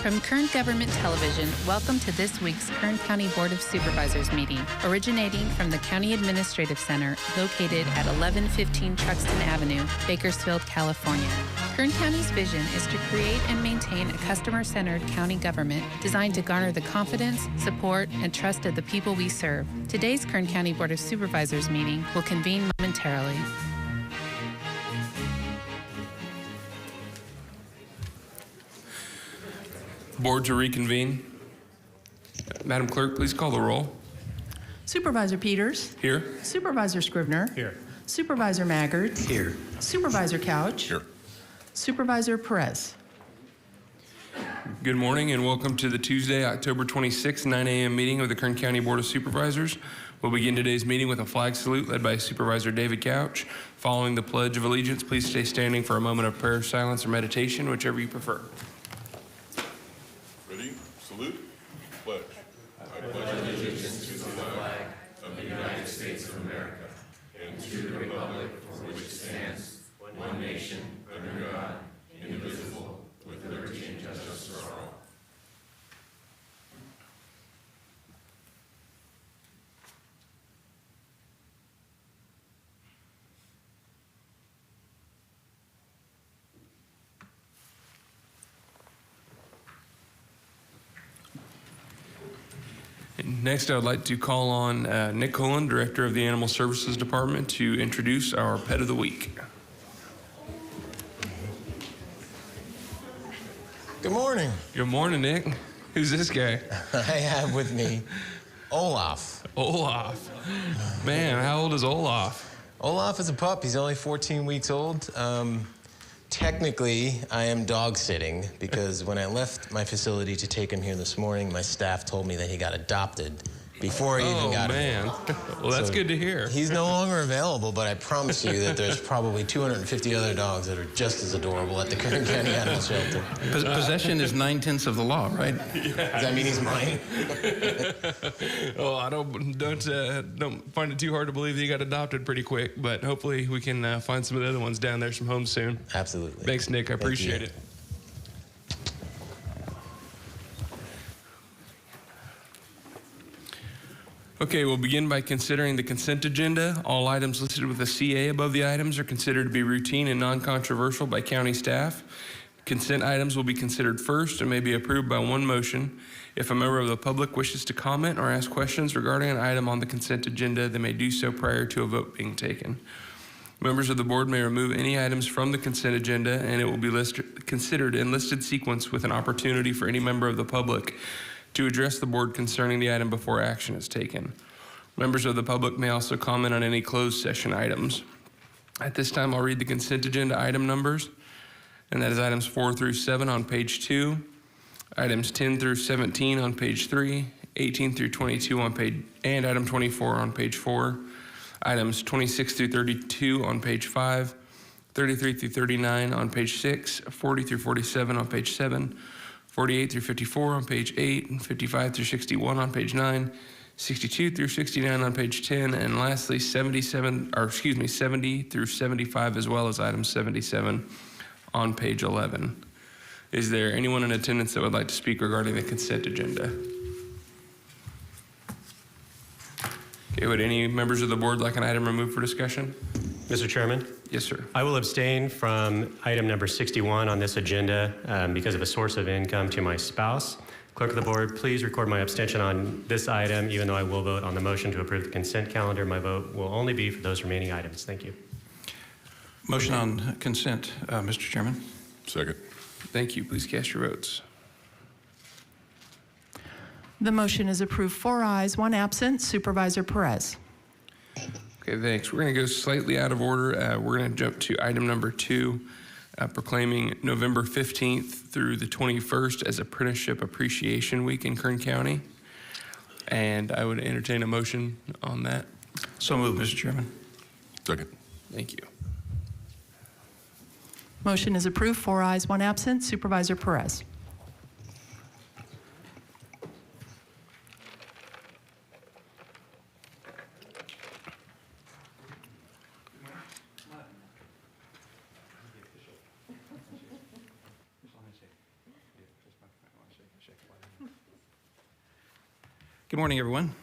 From Kern Government Television, welcome to this week's Kern County Board of Supervisors meeting, originating from the County Administrative Center located at 1115 Truxtun Avenue, Bakersfield, California. Kern County's vision is to create and maintain a customer-centered county government designed to garner the confidence, support, and trust of the people we serve. Today's Kern County Board of Supervisors meeting will convene momentarily. Board to reconvene. Madam Clerk, please call the roll. Supervisor Peters. Here. Supervisor Scrivener. Here. Supervisor Maggard. Here. Supervisor Couch. Here. Supervisor Perez. Good morning and welcome to the Tuesday, October 26th, 9 a.m. meeting of the Kern County Board of Supervisors. We'll begin today's meeting with a flag salute led by Supervisor David Couch. Following the Pledge of Allegiance, please stay standing for a moment of prayer, silence, or meditation, whichever you prefer. Ready? Salute. Pledge. I pledge allegiance to the flag of the United States of America and to the republic for which it stands, one nation, under God, indivisible, with liberty and justice for all. Next, I would like to call on Nick Cullen, Director of the Animal Services Department, to introduce our Pet of the Week. Good morning. Good morning, Nick. Who's this guy? I have with me Olaf. Olaf. Man, how old is Olaf? Olaf is a pup. He's only 14 weeks old. Technically, I am dog sitting because when I left my facility to take him here this morning, my staff told me that he got adopted before he even got here. Oh, man. Well, that's good to hear. He's no longer available, but I promise you that there's probably 250 other dogs that are just as adorable at the Kern County Animal Shelter. Possession is 9/10 of the law, right? Does that mean he's mine? Oh, I don't find it too hard to believe that he got adopted pretty quick, but hopefully we can find some of the other ones down there, some homes soon. Absolutely. Thanks, Nick. I appreciate it. Okay, we'll begin by considering the consent agenda. All items listed with a CA above the items are considered to be routine and non-controversial by county staff. Consent items will be considered first and may be approved by one motion. If a member of the public wishes to comment or ask questions regarding an item on the consent agenda, they may do so prior to a vote being taken. Members of the board may remove any items from the consent agenda, and it will be considered in listed sequence with an opportunity for any member of the public to address the board concerning the item before action is taken. Members of the public may also comment on any closed session items. At this time, I'll read the consent agenda item numbers, and that is items 4 through 7 on page 2, items 10 through 17 on page 3, 18 through 22 on page, and item 24 on page 4, items 26 through 32 on page 5, 33 through 39 on page 6, 40 through 47 on page 7, 48 through 54 on page 8, and 55 through 61 on page 9, 62 through 69 on page 10, and lastly 70 through 75, as well as item 77 on page 11. Is there anyone in attendance that would like to speak regarding the consent agenda? Okay, would any members of the board like an item removed for discussion? Mr. Chairman? Yes, sir. I will abstain from item number 61 on this agenda because of a source of income to my spouse. Clerk of the board, please record my abstention on this item. Even though I will vote on the motion to approve the consent calendar, my vote will only be for those remaining items. Thank you. Motion on consent, Mr. Chairman. Second. Thank you. Please cast your votes. The motion is approved. 4 ayes, 1 absent. Supervisor Perez. Okay, thanks. We're going to go slightly out of order. We're going to jump to item number 2, proclaiming November 15th through the 21st as Apprenticeship Appreciation Week in Kern County. And I would entertain a motion on that. So moved, Mr. Chairman. Second. Thank you. Motion is approved. 4 ayes, 1 absent. Supervisor Perez. Good morning, everyone.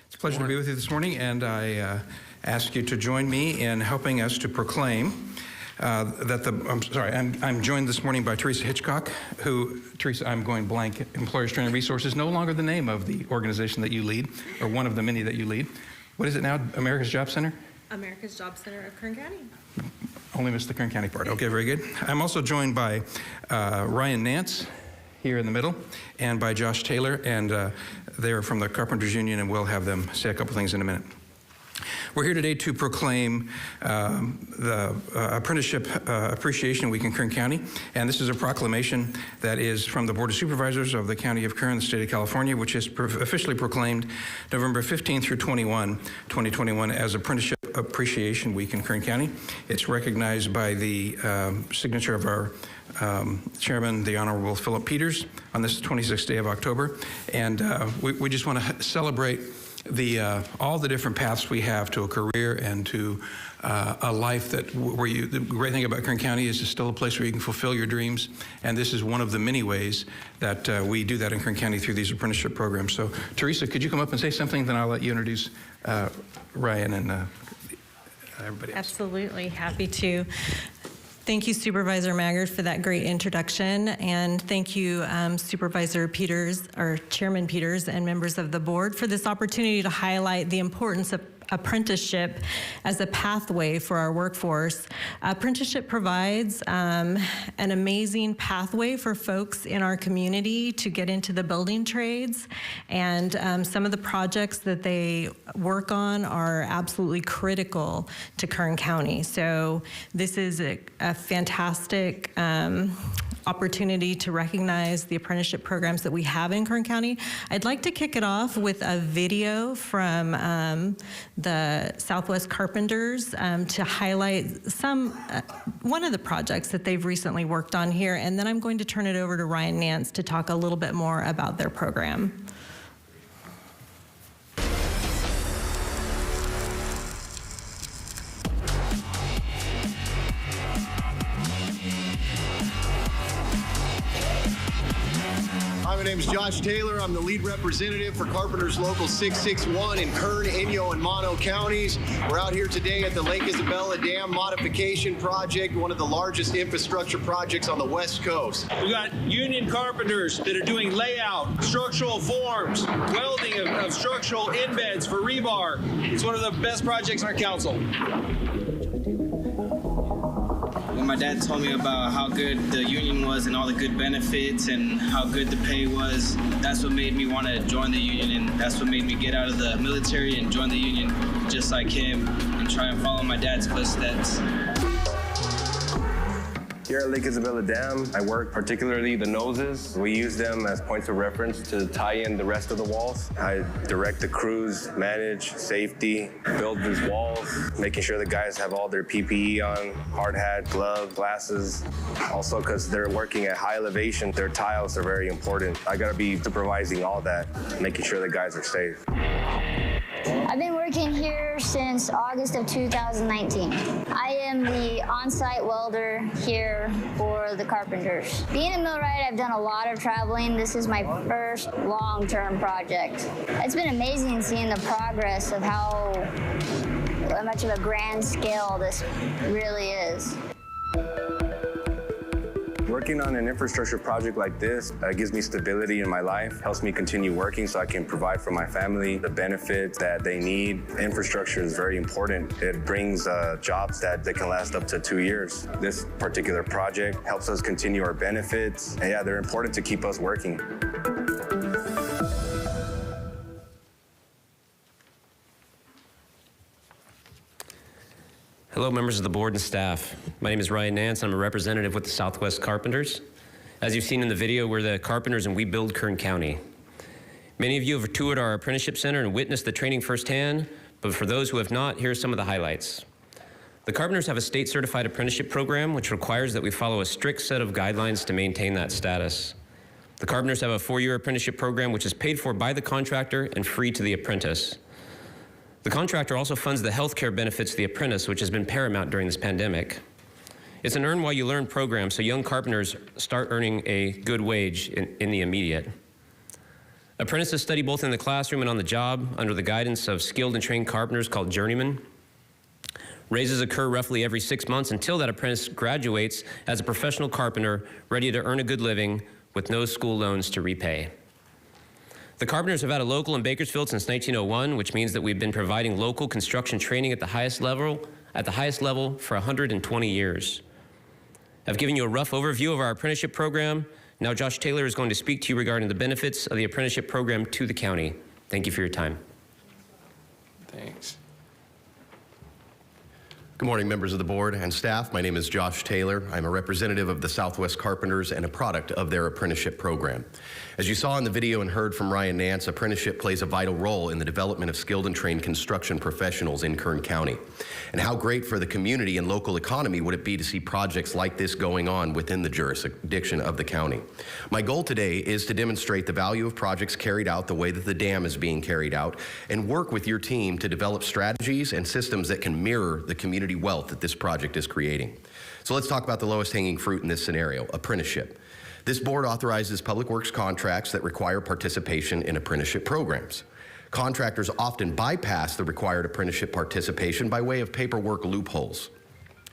It's a pleasure to be with you this morning, and I ask you to join me in helping us to proclaim I'm joined this morning by Teresa Hitchcock, who, Teresa, I'm going blank, Employers Training Resources, no longer the name of the organization that you lead, or one of the many that you lead. What is it now, America's Job Center? America's Job Center of Kern County. Only missed the Kern County part. Okay, very good. I'm also joined by Ryan Nance here in the middle, and by Josh Taylor, and they are from the Carpenters Union, and we'll have them say a couple things in a minute. We're here today to proclaim the Apprenticeship Appreciation Week in Kern County, and this is a proclamation that is from the Board of Supervisors of the County of Kern, the state of California, which is officially proclaimed November 15 through 21, 2021 as Apprenticeship Appreciation Week in Kern County. It's recognized by the signature of our Chairman, the Honorable Philip Peters, on this 26th day of October, and we just want to celebrate all the different paths we have to a career and to a life the great thing about Kern County is it's still a place where you can fulfill your dreams, and this is one of the many ways that we do that in Kern County through these apprenticeship programs. So, Teresa, could you come up and say something, then I'll let you introduce Ryan and everybody else. Absolutely, happy to. Thank you, Supervisor Maggard, for that great introduction, and thank you, Supervisor Peters, or Chairman Peters, and members of the board for this opportunity to highlight the importance of apprenticeship as a pathway for our workforce. Apprenticeship provides an amazing pathway for folks in our community to get into the building trades, and some of the projects that they work on are absolutely critical to Kern County. So this is a fantastic opportunity to recognize the apprenticeship programs that we have in Kern County. I'd like to kick it off with a video from the Southwest Carpenters to highlight one of the projects that they've recently worked on here, and then I'm going to turn it over to Ryan Nance to talk a little bit more about their program. Hi, my name is Josh Taylor. I'm the lead representative for Carpenters Local 661 in Kern, Inyo, and Mono counties. We're out here today at the Lake Isabella Dam Modification Project, one of the largest infrastructure projects on the West Coast. We've got union carpenters that are doing layout, structural forms, welding of structural embeds for rebar. It's one of the best projects in our council. When my dad told me about how good the union was and all the good benefits and how good the pay was, that's what made me want to join the union, and that's what made me get out of the military and join the union just like him and try and follow my dad's footsteps. Here at Lake Isabella Dam, I work particularly the noses. We use them as points of reference to tie in the rest of the walls. I direct the crews, manage safety, build these walls, making sure the guys have all their PPE on, hard hat, gloves, glasses. Also, because they're working at high elevation, their tiles are very important. I gotta be supervising all that, making sure the guys are safe. I've been working here since August of 2019. I am the on-site welder here for the Carpenters. Being a millwright, I've done a lot of traveling. This is my first long-term project. It's been amazing seeing the progress of how much of a grand scale this really is. Working on an infrastructure project like this gives me stability in my life, helps me continue working so I can provide for my family the benefits that they need. Infrastructure is very important. It brings jobs that can last up to 2 years. This particular project helps us continue our benefits. And yeah, they're important to keep us working. Hello, members of the board and staff. My name is Ryan Nance. I'm a representative with the Southwest Carpenters. As you've seen in the video, we're the Carpenters and we build Kern County. Many of you have toured our apprenticeship center and witnessed the training firsthand, but for those who have not, here are some of the highlights. The Carpenters have a state-certified apprenticeship program which requires that we follow a strict set of guidelines to maintain that status. The Carpenters have a 4-year apprenticeship program which is paid for by the contractor and free to the apprentice. The contractor also funds the health care benefits to the apprentice, which has been paramount during this pandemic. It's an earn while you learn program, so young carpenters start earning a good wage in the immediate. Apprentices study both in the classroom and on the job under the guidance of skilled and trained carpenters called journeymen. Raises occur roughly every 6 months until that apprentice graduates as a professional carpenter ready to earn a good living with no school loans to repay. The Carpenters have had a local in Bakersfield since 1901, which means that we've been providing local construction training at the highest level for 120 years. I've given you a rough overview of our apprenticeship program. Now Josh Taylor is going to speak to you regarding the benefits of the apprenticeship program to the county. Thank you for your time. Thanks. Good morning, members of the board and staff. My name is Josh Taylor. I'm a representative of the Southwest Carpenters and a product of their apprenticeship program. As you saw in the video and heard from Ryan Nance, apprenticeship plays a vital role in the development of skilled and trained construction professionals in Kern County. And how great for the community and local economy would it be to see projects like this going on within the jurisdiction of the county. My goal today is to demonstrate the value of projects carried out the way that the dam is being carried out and work with your team to develop strategies and systems that can mirror the community wealth that this project is creating. So let's talk about the lowest hanging fruit in this scenario, apprenticeship. This board authorizes public works contracts that require participation in apprenticeship programs. Contractors often bypass the required apprenticeship participation by way of paperwork loopholes.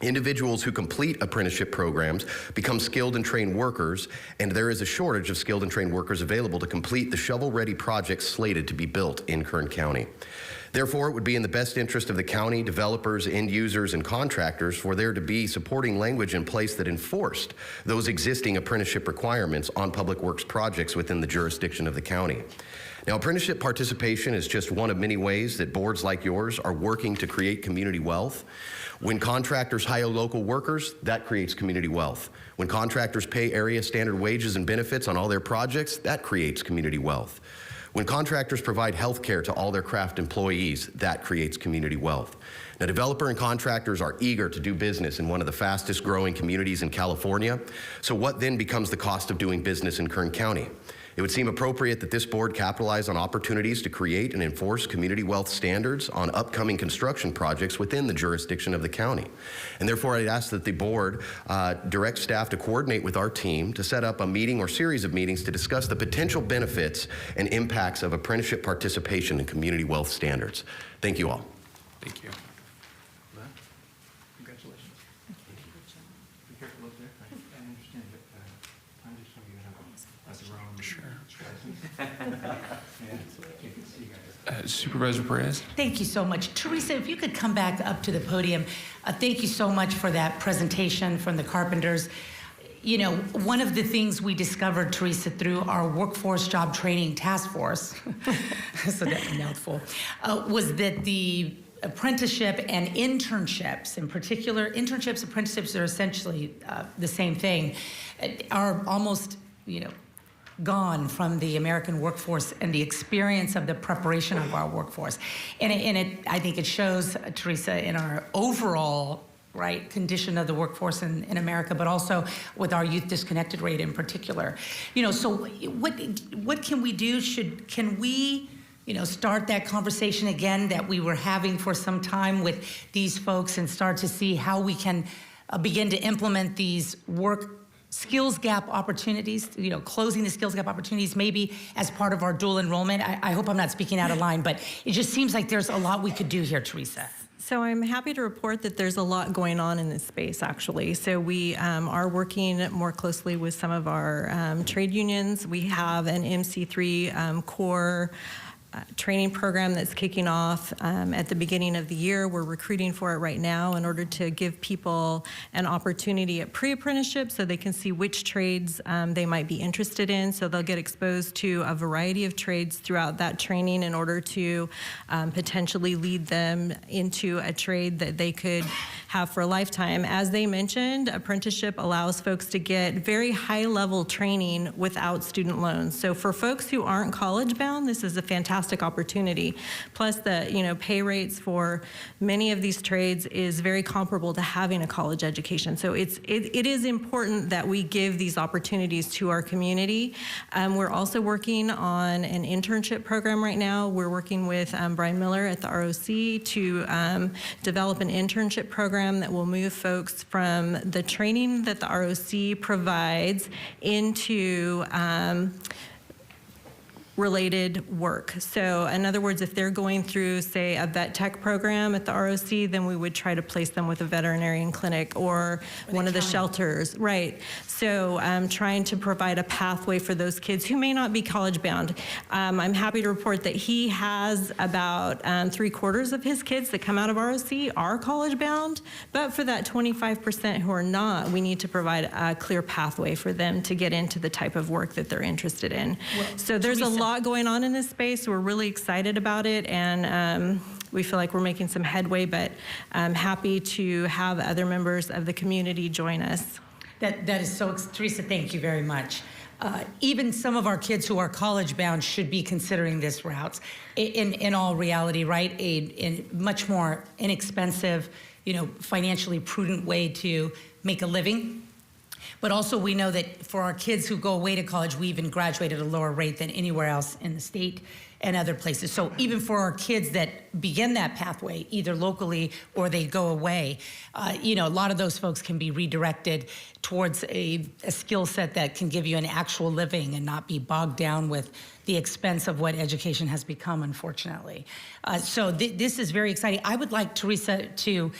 Individuals who complete apprenticeship programs become skilled and trained workers, and there is a shortage of skilled and trained workers available to complete the shovel-ready projects slated to be built in Kern County. Therefore, it would be in the best interest of the county, developers, end users, and contractors for there to be supporting language in place that enforced those existing apprenticeship requirements on public works projects within the jurisdiction of the county. Now, apprenticeship participation is just one of many ways that boards like yours are working to create community wealth. When contractors hire local workers, that creates community wealth. When contractors pay area standard wages and benefits on all their projects, that creates community wealth. When contractors provide health care to all their craft employees, that creates community wealth. Now, developer and contractors are eager to do business in one of the fastest growing communities in California. So what then becomes the cost of doing business in Kern County? It would seem appropriate that this board capitalize on opportunities to create and enforce community wealth standards on upcoming construction projects within the jurisdiction of the county. And therefore, I'd ask that the board direct staff to coordinate with our team to set up a meeting or series of meetings to discuss the potential benefits and impacts of apprenticeship participation in community wealth standards. Thank you all. Thank you. Congratulations. Be careful up there. I understand, but I'm just showing you how that's wrong. Sure. Yeah. Supervisor Perez. Thank you so much. Teresa, if you could come back up to the podium. Thank you so much for that presentation from the Carpenters. You know, one of the things we discovered, Teresa, through our workforce job training task force, so that's a mouthful, was that the apprenticeship and internships, in particular, internships, apprenticeships are essentially the same thing, are almost, gone from the American workforce and the experience of the preparation of our workforce. And I think it shows, Teresa, in our overall condition of the workforce in America, but also with our youth disconnected rate in particular. So what can we do? Can we start that conversation again that we were having for some time with these folks and start to see how we can begin to implement these skills gap opportunities, closing the skills gap opportunities, maybe as part of our dual enrollment. I hope I'm not speaking out of line, but it just seems like there's a lot we could do here, Teresa. So I'm happy to report that there's a lot going on in this space, actually. So we are working more closely with some of our trade unions. We have an MC3 core training program that's kicking off at the beginning of the year. We're recruiting for it right now in order to give people an opportunity at pre-apprenticeship so they can see which trades they might be interested in. So they'll get exposed to a variety of trades throughout that training in order to potentially lead them into a trade that they could have for a lifetime. As they mentioned, apprenticeship allows folks to get very high-level training without student loans. So for folks who aren't college-bound, this is a fantastic opportunity. Plus, the pay rates for many of these trades is very comparable to having a college education. So it is important that we give these opportunities to our community. We're also working on an internship program right now. We're working with Brian Miller at the ROC to develop an internship program that will move folks from the training that the ROC provides into related work. So in other words, if they're going through, say, a vet tech program at the ROC, then we would try to place them with a veterinarian clinic or one of the shelters. Right. So trying to provide a pathway for those kids who may not be college bound. I'm happy to report that he has about 3/4 of his kids that come out of ROC are college bound, but for that 25% who are not, we need to provide a clear pathway for them to get into the type of work that they're interested in. Well, so there's a lot going on in this space. We're really excited about it, and we feel like we're making some headway, but I'm happy to have other members of the community join us. That is so, Teresa, thank you very much. Even some of our kids who are college bound should be considering this route. In all reality, right? A much more inexpensive, financially prudent way to make a living. But also we know that for our kids who go away to college, we even graduate at a lower rate than anywhere else in the state and other places. So even for our kids that begin that pathway, either locally or they go away, a lot of those folks can be redirected towards a skill set that can give you an actual living and not be bogged down with the expense of what education has become, unfortunately. So this is very exciting. I would like, Teresa, to,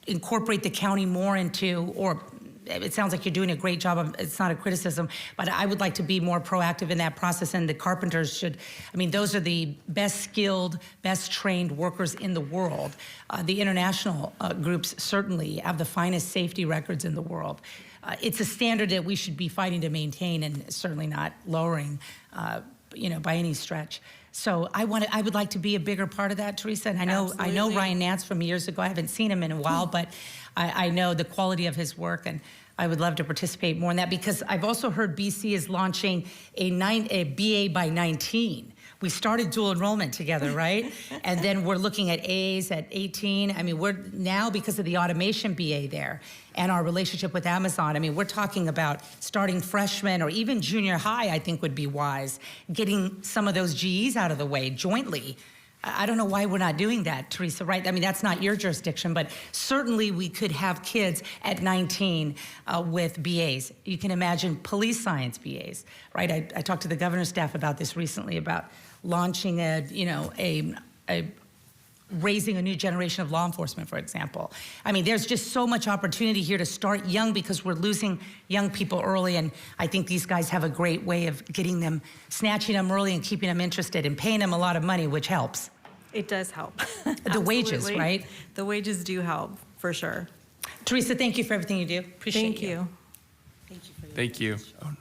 incorporate the county more into, or it sounds like you're doing a great job. It's not a criticism, but I would like to be more proactive in that process, and the Carpenters should, those are the best skilled, best trained workers in the world. The international groups certainly have the finest safety records in the world. It's a standard that we should be fighting to maintain and certainly not lowering, by any stretch. So I would like to be a bigger part of that, Teresa. And I know Ryan Nance from years ago. I haven't seen him in a while, but I know the quality of his work, and I would love to participate more in that, because I've also heard BC is launching a BA by 19. We started dual enrollment together, right? And then we're looking at A's at 18. We're now, because of the automation BA there and our relationship with Amazon, we're talking about starting freshmen or even junior high, I think would be wise, getting some of those GEs out of the way jointly. I don't know why we're not doing that, Teresa, right? That's not your jurisdiction, but certainly we could have kids at 19 with BAs. You can imagine police science BAs, right? I talked to the governor's staff about this recently, about launching raising a new generation of law enforcement, for example. There's just so much opportunity here to start young, because we're losing young people early, and I think these guys have a great way of getting them, snatching them early and keeping them interested and paying them a lot of money, which helps. It does help. The wages, right? The wages do help, for sure. Teresa, thank you for everything you do. Appreciate you. Thank you. Thank you. Oh, no.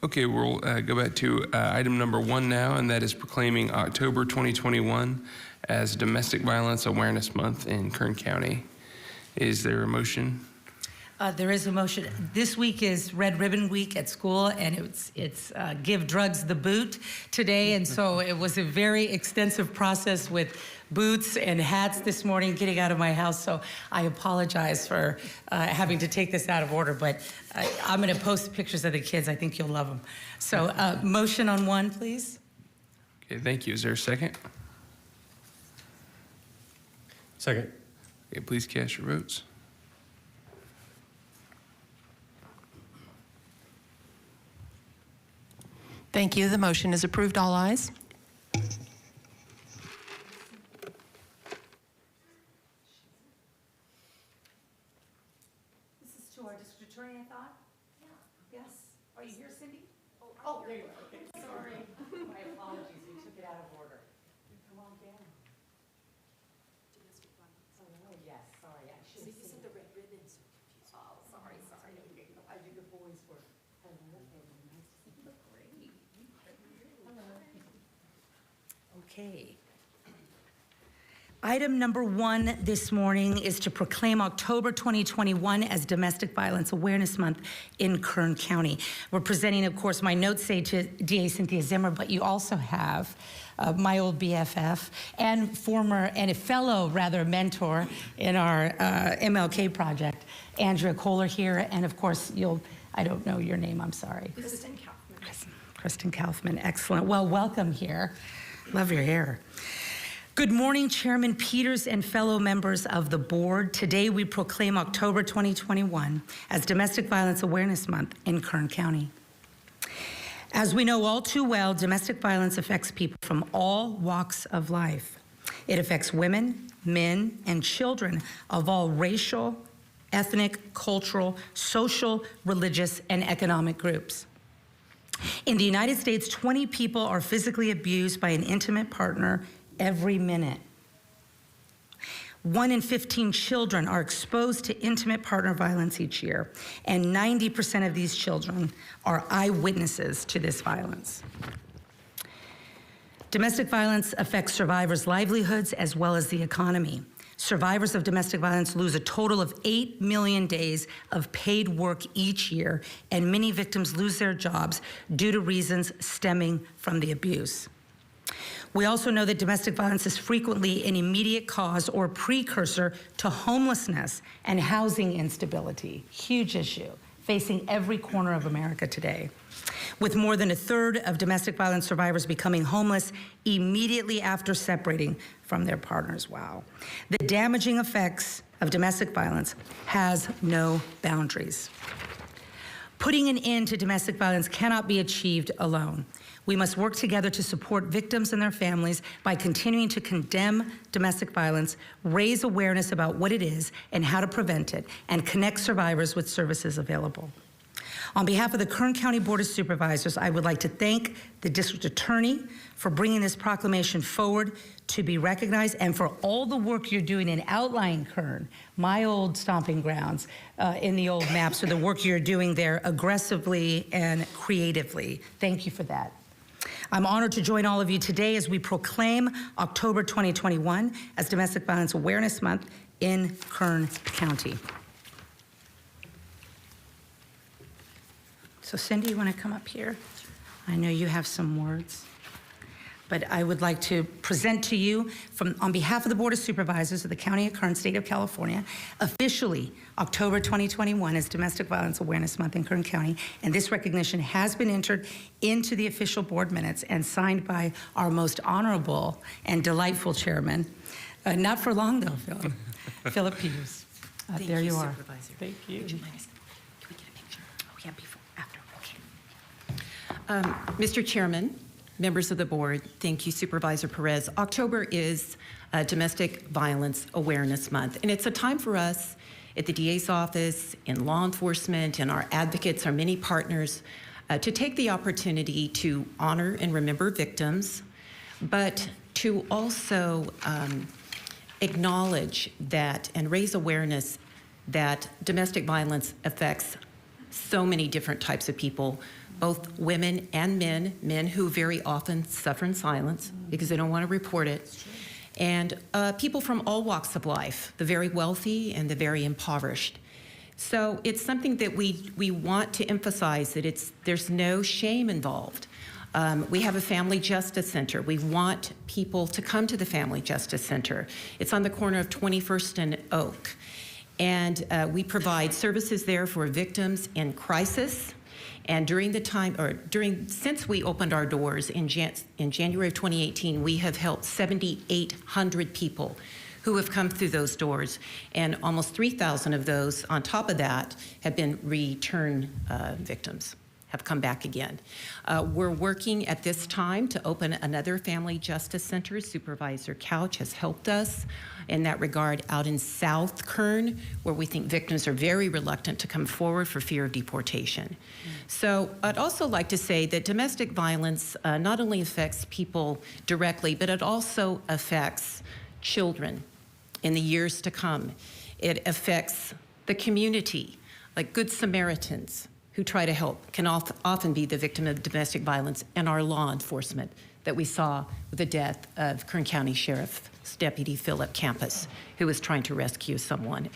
Okay, we'll go back to item number 1 now, and that is proclaiming October 2021 as Domestic Violence Awareness Month in Kern County. Is there a motion? There is a motion. This week is Red Ribbon Week at school, and it's Give Drugs the Boot today, and so it was a very extensive process with boots and hats this morning getting out of my house, so I apologize for having to take this out of order, but I'm going to post pictures of the kids. I think you'll love them. So motion on 1, please. Okay, thank you. Is there a second? Second. Okay, please cast your votes. Thank you. The motion is approved. All ayes. This is to our district attorney, I thought? Yeah. Yes. Are you here, Cindy? Oh, there you are. Okay. Sorry. My apologies. We took it out of order. Come on down. Oh, yes. Sorry. I should have said the red ribbons. Oh, sorry. I do the boys' work. Hello. Nice to see you. Look great. Hello. Okay. Item number 1 this morning is to proclaim October 2021 as Domestic Violence Awareness Month in Kern County. We're presenting, of course, my notes say to DA Cynthia Zimmer, but you also have my old BFF and a fellow mentor in our MLK project, Andrea Kohler here, and of course, I don't know your name, I'm sorry. Kristen Kaufman. Kristen Kaufman, excellent. Well, welcome here. Love your hair. Good morning, Chairman Peters and fellow members of the board. Today we proclaim October 2021 as Domestic Violence Awareness Month in Kern County. As we know all too well, domestic violence affects people from all walks of life. It affects women, men, and children of all racial, ethnic, cultural, social, religious, and economic groups. In the United States, 20 people are physically abused by an intimate partner every minute. 1 in 15 children are exposed to intimate partner violence each year, and 90% of these children are eyewitnesses to this violence. Domestic violence affects survivors' livelihoods as well as the economy. Survivors of domestic violence lose a total of 8 million days of paid work each year, and many victims lose their jobs due to reasons stemming from the abuse. We also know that domestic violence is frequently an immediate cause or precursor to homelessness and housing instability, huge issue facing every corner of America today. With more than a third of domestic violence survivors becoming homeless immediately after separating from their partners. Wow. The damaging effects of domestic violence has no boundaries. Putting an end to domestic violence cannot be achieved alone. We must work together to support victims and their families by continuing to condemn domestic violence, raise awareness about what it is and how to prevent it, and connect survivors with services available. On behalf of the Kern County Board of Supervisors, I would like to thank the District Attorney for bringing this proclamation forward to be recognized, and for all the work you're doing in outlying Kern, my old stomping grounds in the old maps, or the work you're doing there aggressively and creatively. Thank you for that. I'm honored to join all of you today as we proclaim October 2021 as Domestic Violence Awareness Month in Kern County. So Cindy, you want to come up here? I know you have some words, but I would like to present to you on behalf of the Board of Supervisors of the County of Kern, State of California, officially October 2021 is Domestic Violence Awareness Month in Kern County, and this recognition has been entered into the official board minutes and signed by our most honorable and delightful chairman. Not for long though, Philip. Philip Peters. There you are. Supervisor. Thank you. Would you mind us? Can we get a picture? Oh, yeah, before, after. Okay. Mr. Chairman, members of the board, thank you, Supervisor Perez. October is Domestic Violence Awareness Month, and it's a time for us at the DA's office, in law enforcement, and our advocates, our many partners, to take the opportunity to honor and remember victims, but to also acknowledge that and raise awareness that domestic violence affects so many different types of people, both women and men who very often suffer in silence because they don't want to report it, and people from all walks of life, the very wealthy and the very impoverished. So it's something that we want to emphasize, that there's no shame involved. We have a Family Justice Center. We want people to come to the Family Justice Center. It's on the corner of 21st and Oak. And we provide services there for victims in crisis. And since we opened our doors in January of 2018, we have helped 7,800 people who have come through those doors. And almost 3,000 of those, on top of that, have been return victims, have come back again. We're working at this time to open another Family Justice Center. Supervisor Couch has helped us in that regard out in South Kern, where we think victims are very reluctant to come forward for fear of deportation. So I'd also like to say that domestic violence not only affects people directly, but it also affects children in the years to come. It affects the community, like Good Samaritans who try to help can often be the victim of domestic violence, and our law enforcement that we saw with the death of Kern County Sheriff's Deputy Philip Campus, who was trying to rescue someone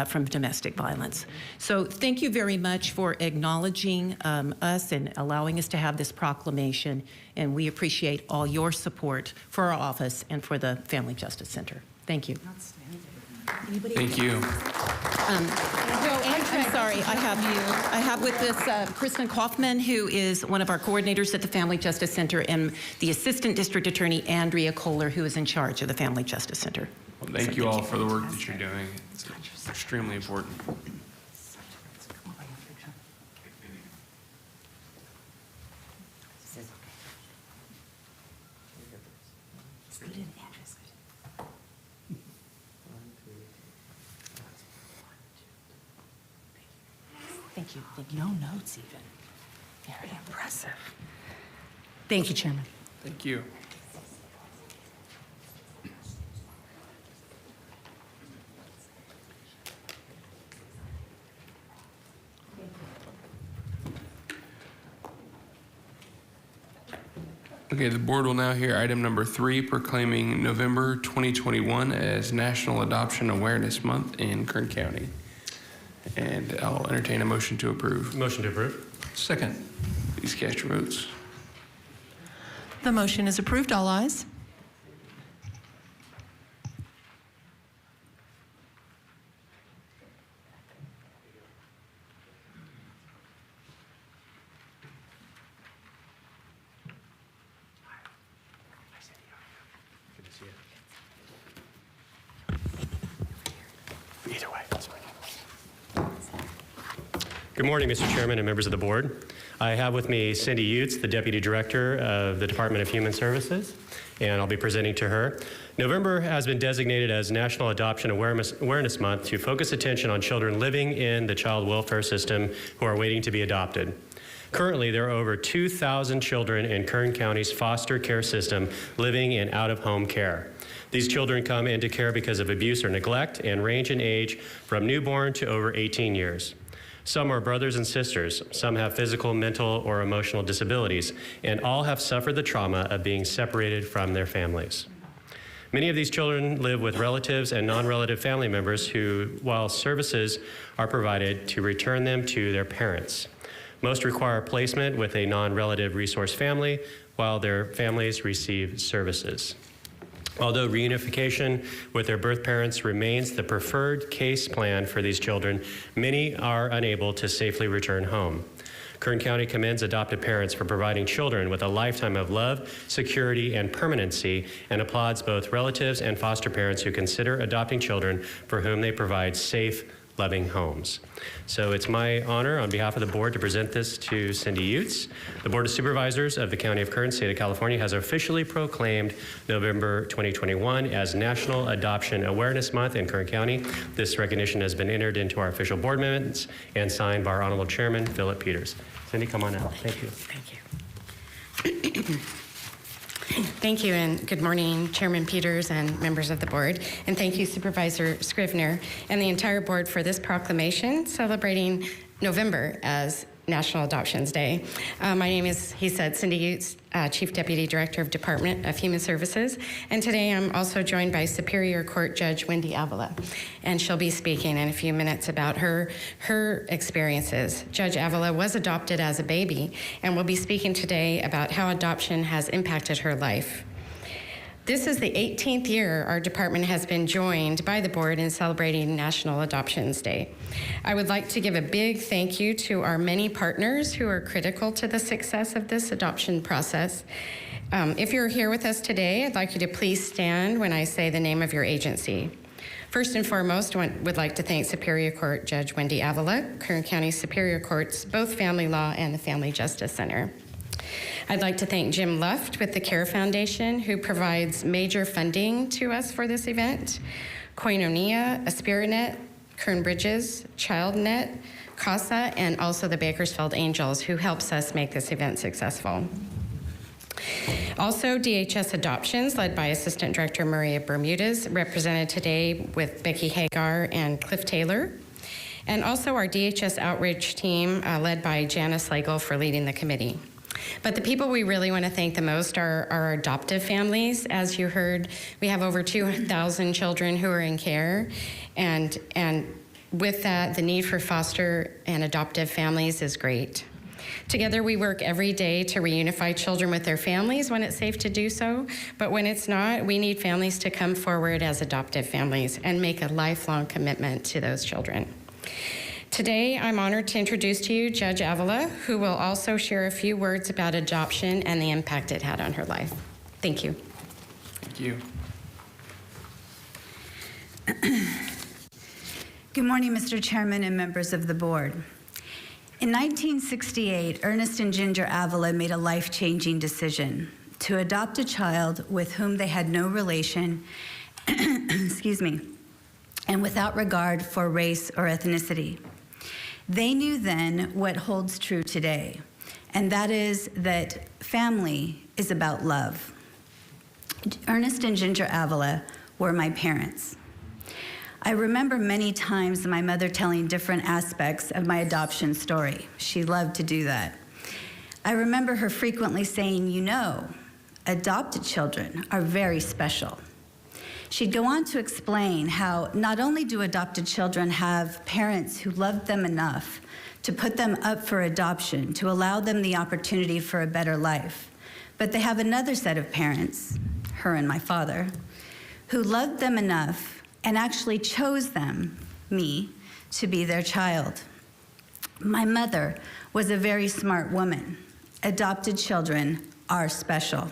from domestic violence. So thank you very much for acknowledging us and allowing us to have this proclamation, and we appreciate all your support for our office and for the Family Justice Center. Thank you. Thank you. I'm sorry, I have with us Kristen Kaufman, who is one of our coordinators at the Family Justice Center, and the Assistant District Attorney, Andrea Kohler, who is in charge of the Family Justice Center. Well, thank you all for the work that you're doing. It's extremely important. Thank you. No notes even. Very impressive. Thank you, Chairman. Thank you. Okay, the board will now hear item number 3, proclaiming November 2021 as National Adoption Awareness Month in Kern County. And I'll entertain a motion to approve. Motion to approve. Second. Please cast your votes. The motion is approved. All ayes. Either way, that's fine. Good morning, Mr. Chairman and members of the board. I have with me Cindy Utes, the Deputy Director of the Department of Human Services, and I'll be presenting to her. November has been designated as National Adoption Awareness Month to focus attention on children living in the child welfare system who are waiting to be adopted. Currently, there are over 2,000 children in Kern County's foster care system living in out-of-home care. These children come into care because of abuse or neglect and range in age from newborn to over 18 years. Some are brothers and sisters, some have physical, mental, or emotional disabilities, and all have suffered the trauma of being separated from their families. Many of these children live with relatives and non-relative family members who, while services are provided, to return them to their parents. Most require placement with a non-relative resource family, while their families receive services. Although reunification with their birth parents remains the preferred case plan for these children, many are unable to safely return home. Kern County commends adopted parents for providing children with a lifetime of love, security, and permanency, and applauds both relatives and foster parents who consider adopting children for whom they provide safe, loving homes. So it's my honor on behalf of the board to present this to Cindy Utes. The Board of Supervisors of the County of Kern, State of California has officially proclaimed November 2021 as National Adoption Awareness Month in Kern County. This recognition has been entered into our official board minutes and signed by our Honorable Chairman, Philip Peters. Cindy, come on out. Thank you. Thank you. Thank you, and good morning, Chairman Peters and members of the board. And thank you, Supervisor Scrivener and the entire board for this proclamation celebrating November as National Adoptions Day. My name is, he said, Cindy Utes, Chief Deputy Director of Department of Human Services. And today I'm also joined by Superior Court Judge Wendy Avila. And she'll be speaking in a few minutes about her experiences. Judge Avila was adopted as a baby and will be speaking today about how adoption has impacted her life. This is the 18th year our department has been joined by the board in celebrating National Adoptions Day. I would like to give a big thank you to our many partners who are critical to the success of this adoption process. If you're here with us today, I'd like you to please stand when I say the name of your agency. First and foremost, I would like to thank Superior Court Judge Wendy Avila, Kern County Superior Court's both Family Law and the Family Justice Center. I'd like to thank Jim Luft with the CARE Foundation, who provides major funding to us for this event, Koinonia, AspiraNet, Kern Bridges, ChildNet, CASA, and also the Bakersfield Angels, who helps us make this event successful. Also, DHS Adoptions, led by Assistant Director Maria Bermudez, represented today with Becky Hagar and Cliff Taylor. And also our DHS Outreach team, led by Janice Slagle for leading the committee. But the people we really want to thank the most are our adoptive families. As you heard, we have over 2,000 children who are in care, and with that, the need for foster and adoptive families is great. Together, we work every day to reunify children with their families when it's safe to do so, but when it's not, we need families to come forward as adoptive families and make a lifelong commitment to those children. Today, I'm honored to introduce to you Judge Avila, who will also share a few words about adoption and the impact it had on her life. Thank you. Thank you. Good morning, Mr. Chairman and members of the board. In 1968, Ernest and Ginger Avila made a life-changing decision to adopt a child with whom they had no relation, excuse me, and without regard for race or ethnicity. They knew then what holds true today, and that is that family is about love. Ernest and Ginger Avila were my parents. I remember many times my mother telling different aspects of my adoption story. She loved to do that. I remember her frequently saying, you know, adopted children are very special. She'd go on to explain how not only do adopted children have parents who loved them enough to put them up for adoption, to allow them the opportunity for a better life, but they have another set of parents, her and my father, who loved them enough and actually chose them, me, to be their child. My mother was a very smart woman. Adopted children are special.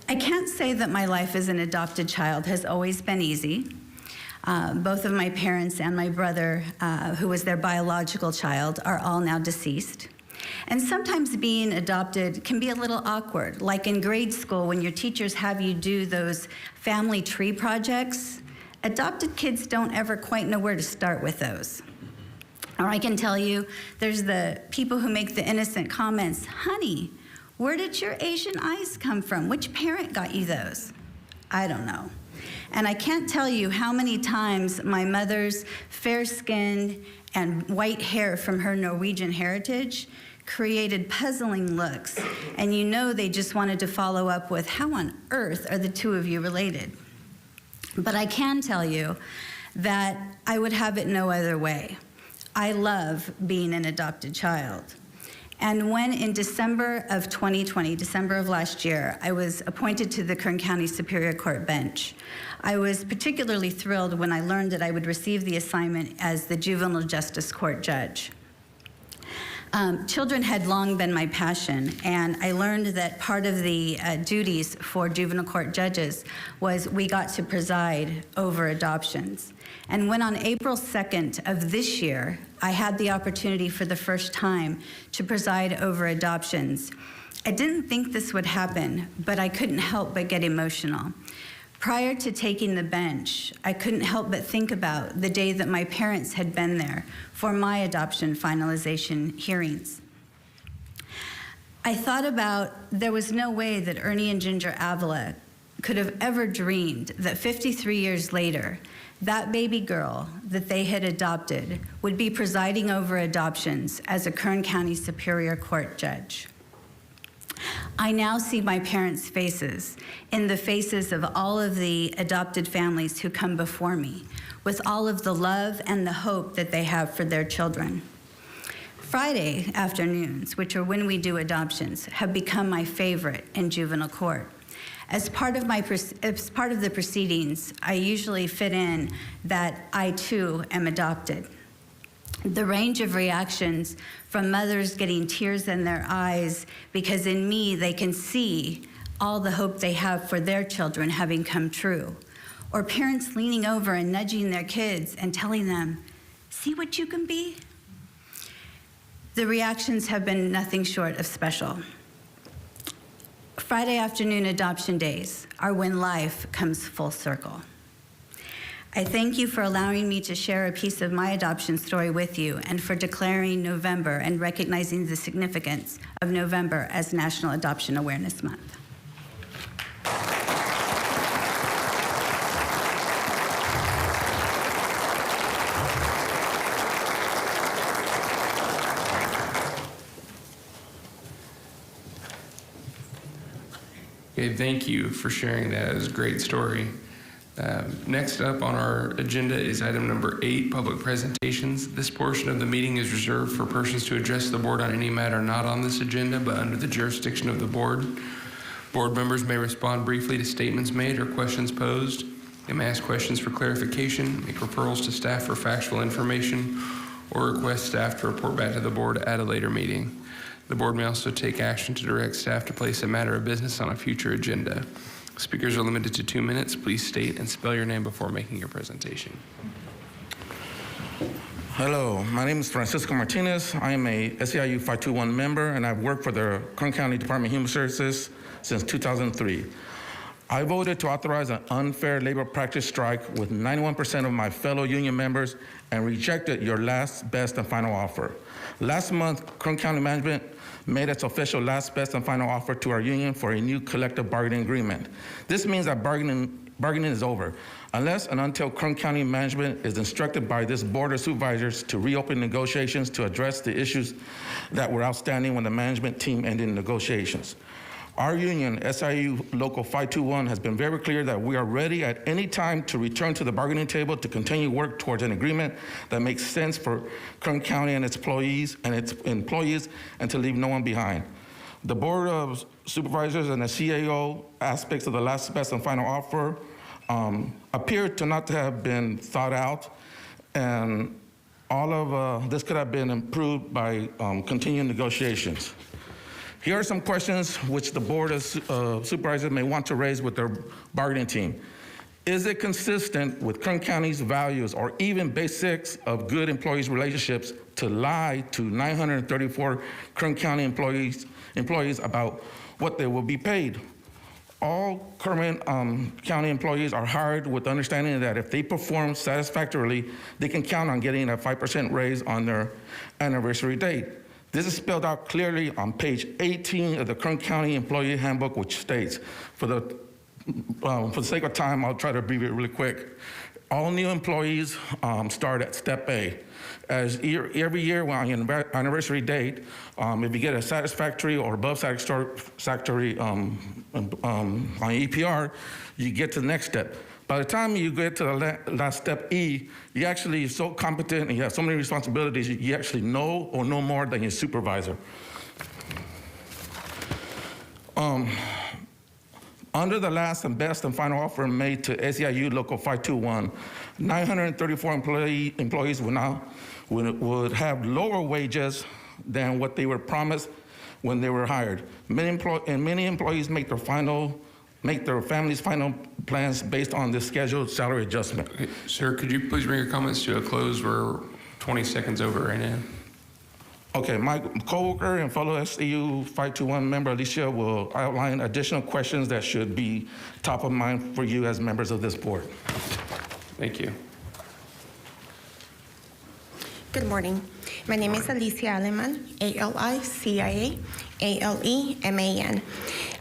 I can't say that my life as an adopted child has always been easy. Both of my parents and my brother, who was their biological child, are all now deceased. And sometimes being adopted can be a little awkward, like in grade school when your teachers have you do those family tree projects. Adopted kids don't ever quite know where to start with those. Or I can tell you, there's the people who make the innocent comments, honey, where did your Asian eyes come from? Which parent got you those? I don't know. And I can't tell you how many times my mother's fair-skinned and white hair from her Norwegian heritage created puzzling looks, and you know they just wanted to follow up with, how on earth are the two of you related? But I can tell you that I would have it no other way. I love being an adopted child. And when in December of 2020, December of last year, I was appointed to the Kern County Superior Court bench, I was particularly thrilled when I learned that I would receive the assignment as the Juvenile Justice Court judge. Children had long been my passion, and I learned that part of the duties for juvenile court judges was we got to preside over adoptions. And when on April 2nd of this year, I had the opportunity for the first time to preside over adoptions, I didn't think this would happen, but I couldn't help but get emotional. Prior to taking the bench, I couldn't help but think about the day that my parents had been there for my adoption finalization hearings. I thought about there was no way that Ernie and Ginger Avila could have ever dreamed that 53 years later, that baby girl that they had adopted would be presiding over adoptions as a Kern County Superior Court judge. I now see my parents' faces in the faces of all of the adopted families who come before me, with all of the love and the hope that they have for their children. Friday afternoons, which are when we do adoptions, have become my favorite in juvenile court. As part of the proceedings, I usually fit in that I too am adopted. The range of reactions from mothers getting tears in their eyes because in me they can see all the hope they have for their children having come true, or parents leaning over and nudging their kids and telling them, see what you can be? The reactions have been nothing short of special. Friday afternoon adoption days are when life comes full circle. I thank you for allowing me to share a piece of my adoption story with you and for declaring November and recognizing the significance of November as National Adoption Awareness Month. Okay, thank you for sharing that. It was a great story. Next up on our agenda is item number 8, public presentations. This portion of the meeting is reserved for persons to address the board on any matter not on this agenda, but under the jurisdiction of the board. Board members may respond briefly to statements made or questions posed. They may ask questions for clarification, make referrals to staff for factual information, or request staff to report back to the board at a later meeting. The board may also take action to direct staff to place a matter of business on a future agenda. Speakers are limited to 2 minutes. Please state and spell your name before making your presentation. Hello, my name is Francisco Martinez. I am a SEIU 521 member, and I've worked for the Kern County Department of Human Services since 2003. I voted to authorize an unfair labor practice strike with 91% of my fellow union members and rejected your last, best, and final offer. Last month, Kern County Management made its official last, best, and final offer to our union for a new collective bargaining agreement. This means that bargaining is over, unless and until Kern County Management is instructed by this Board of Supervisors to reopen negotiations to address the issues that were outstanding when the management team ended negotiations. Our union, SIU Local 521, has been very clear that we are ready at any time to return to the bargaining table to continue work towards an agreement that makes sense for Kern County and its employees and to leave no one behind. The Board of Supervisors and the CAO aspects of the last, best, and final offer appear to not have been thought out, and all of this could have been improved by continuing negotiations. Here are some questions which the Board of Supervisors may want to raise with their bargaining team. Is it consistent with Kern County's values or even basics of good employees relationships to lie to 934 Kern County employees about what they will be paid? All current county employees are hired with the understanding that if they perform satisfactorily, they can count on getting a 5% raise on their anniversary date. This is spelled out clearly on page 18 of the Kern County Employee Handbook, which states, for the sake of time, I'll try to abbreviate really quick. All new employees start at step A. As every year on your anniversary date, if you get a satisfactory or above satisfactory on EPR, you get to the next step. By the time you get to the last step E, you actually are so competent and you have so many responsibilities, you actually know or know more than your supervisor. Under the last and best and final offer made to SEIU Local 521, 934 employees would have lower wages than what they were promised when they were hired. Many employees make their family's final plans based on this scheduled salary adjustment. Okay, sir, could you please bring your comments to a close? We're 20 seconds over right now. Okay, my coworker and fellow SEIU 521 member Alicia will outline additional questions that should be top of mind for you as members of this board. Thank you. Good morning. My name is Alicia Aleman, A-L-I-C-I-A-A-L-E-M-A-N.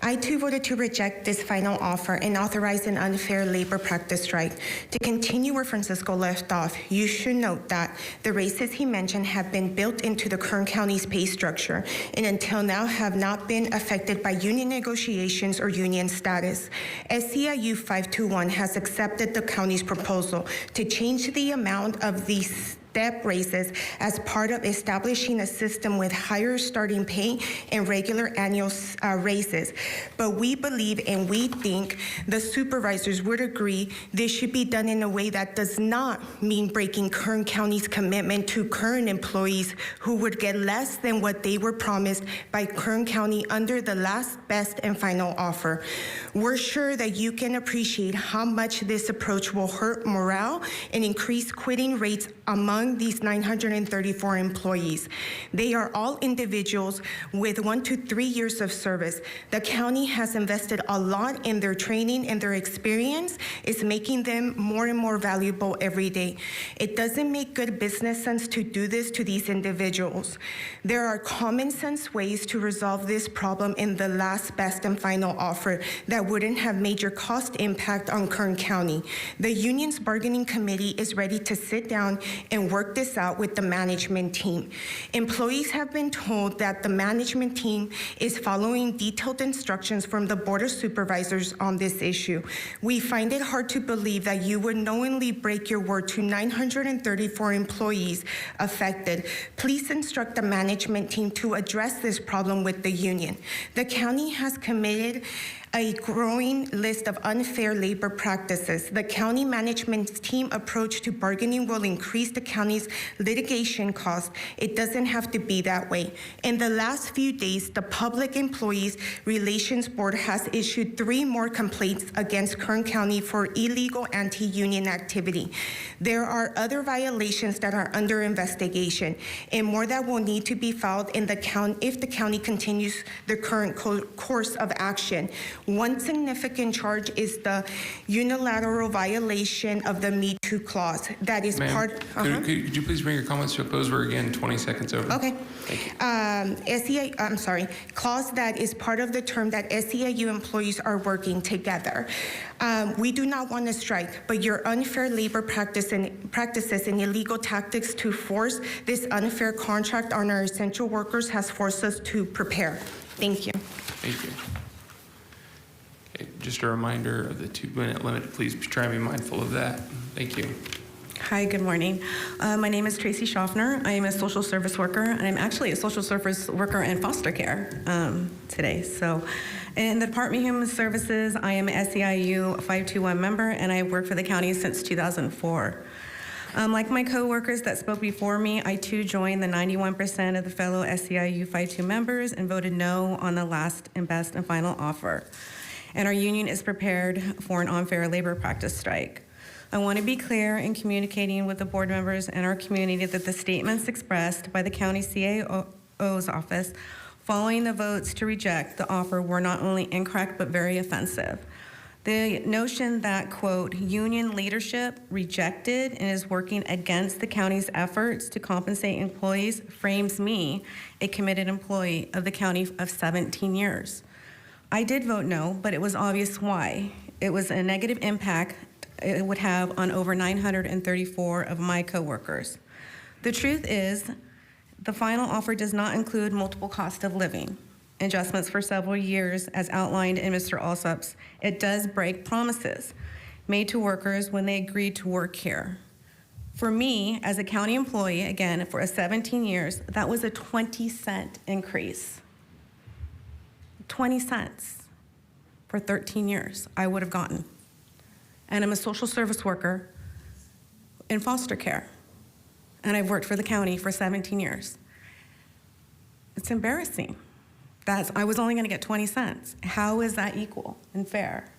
I too voted to reject this final offer and authorize an unfair labor practice strike. To continue where Francisco left off, you should note that the raises he mentioned have been built into the Kern County's pay structure and until now have not been affected by union negotiations or union status. SEIU 521 has accepted the county's proposal to change the amount of these step raises as part of establishing a system with higher starting pay and regular annual raises. But we believe and we think the supervisors would agree this should be done in a way that does not mean breaking Kern County's commitment to current employees who would get less than what they were promised by Kern County under the last, best, and final offer. We're sure that you can appreciate how much this approach will hurt morale and increase quitting rates among these 934 employees. They are all individuals with 1 to 3 years of service. The county has invested a lot in their training, and their experience is making them more and more valuable every day. It doesn't make good business sense to do this to these individuals. There are common sense ways to resolve this problem in the last, best, and final offer that wouldn't have major cost impact on Kern County. The union's bargaining committee is ready to sit down and work this out with the management team. Employees have been told that the management team is following detailed instructions from the Board of Supervisors on this issue. We find it hard to believe that you would knowingly break your word to 934 employees affected. Please instruct the management team to address this problem with the union. The county has committed a growing list of unfair labor practices. The county management team approach to bargaining will increase increase the county's litigation costs. It doesn't have to be that way. In the last few days, the Public Employees Relations Board has issued 3 more complaints against Kern County for illegal anti-union activity. There are other violations that are under investigation, and more that will need to be filed in the county if the county continues the current course of action. One significant charge is the unilateral violation of the Me Too clause. That is Could you please bring your comments to a close? We're again 20 seconds over. Okay. Clause that is part of the term that SEIU employees are working together. We do not want to strike, but your unfair labor practices and illegal tactics to force this unfair contract on our essential workers has forced us to prepare. Thank you. Thank you. Okay, just a reminder of the 2-minute limit. Please try and be mindful of that. Thank you. Hi, good morning. My name is Tracy Schaffner. I am a social service worker, and I'm actually a social service worker in foster care today. So in the Department of Human Services, I am an SEIU 521 member, and I work for the county since 2004. Like my coworkers that spoke before me, I too joined the 91% of the fellow SEIU 52 members and voted no on the last and best and final offer. And our union is prepared for an unfair labor practice strike. I want to be clear in communicating with the board members and our community that the statements expressed by the county CAO's office following the votes to reject the offer were not only incorrect but very offensive. The notion that, quote, union leadership rejected and is working against the county's efforts to compensate employees frames me, a committed employee of the county of 17 years. I did vote no, but it was obvious why. It was a negative impact it would have on over 934 of my coworkers. The truth is, the final offer does not include multiple cost of living adjustments for several years as outlined in Mr. Alsop's. It does break promises made to workers when they agreed to work here. For me, as a county employee, again, for 17 years, that was a 20-cent increase. 20 cents for 13 years I would have gotten. And I'm a social service worker in foster care. And I've worked for the county for 17 years. It's embarrassing. I was only gonna get 20 cents. How is that equal and fair?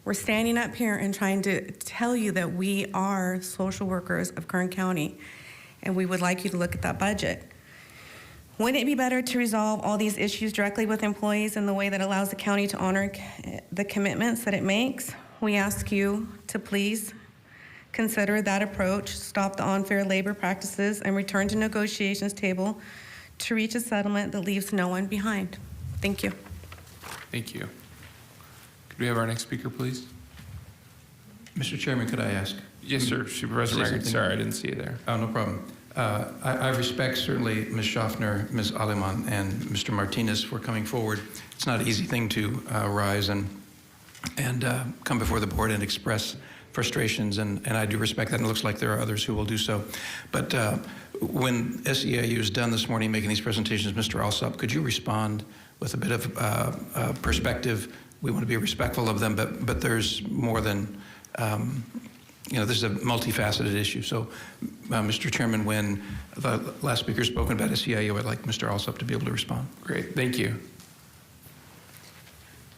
We're standing up here and trying to tell you that we are social workers of Kern County, and we would like you to look at that budget. Wouldn't it be better to resolve all these issues directly with employees in the way that allows the county to honor the commitments that it makes? We ask you to please consider that approach, stop the unfair labor practices, and return to negotiations table to reach a settlement that leaves no one behind. Thank you. Thank you. Could we have our next speaker, please? Mr. Chairman, could I ask? Yes, sir. Supervisor Maggard. Sorry, I didn't see you there. Oh, no problem. I respect certainly Ms. Schaffner, Ms. Aleman, and Mr. Martinez for coming forward. It's not an easy thing to rise and come before the board and express frustrations, and I do respect that, and it looks like there are others who will do so. But when SEIU is done this morning making these presentations, Mr. Alsop, could you respond with a bit of perspective? We want to be respectful of them, but there's more than, this is a multifaceted issue. So, Mr. Chairman, when the last speaker spoken about SEIU, I'd like Mr. Alsop to be able to respond. Great, thank you.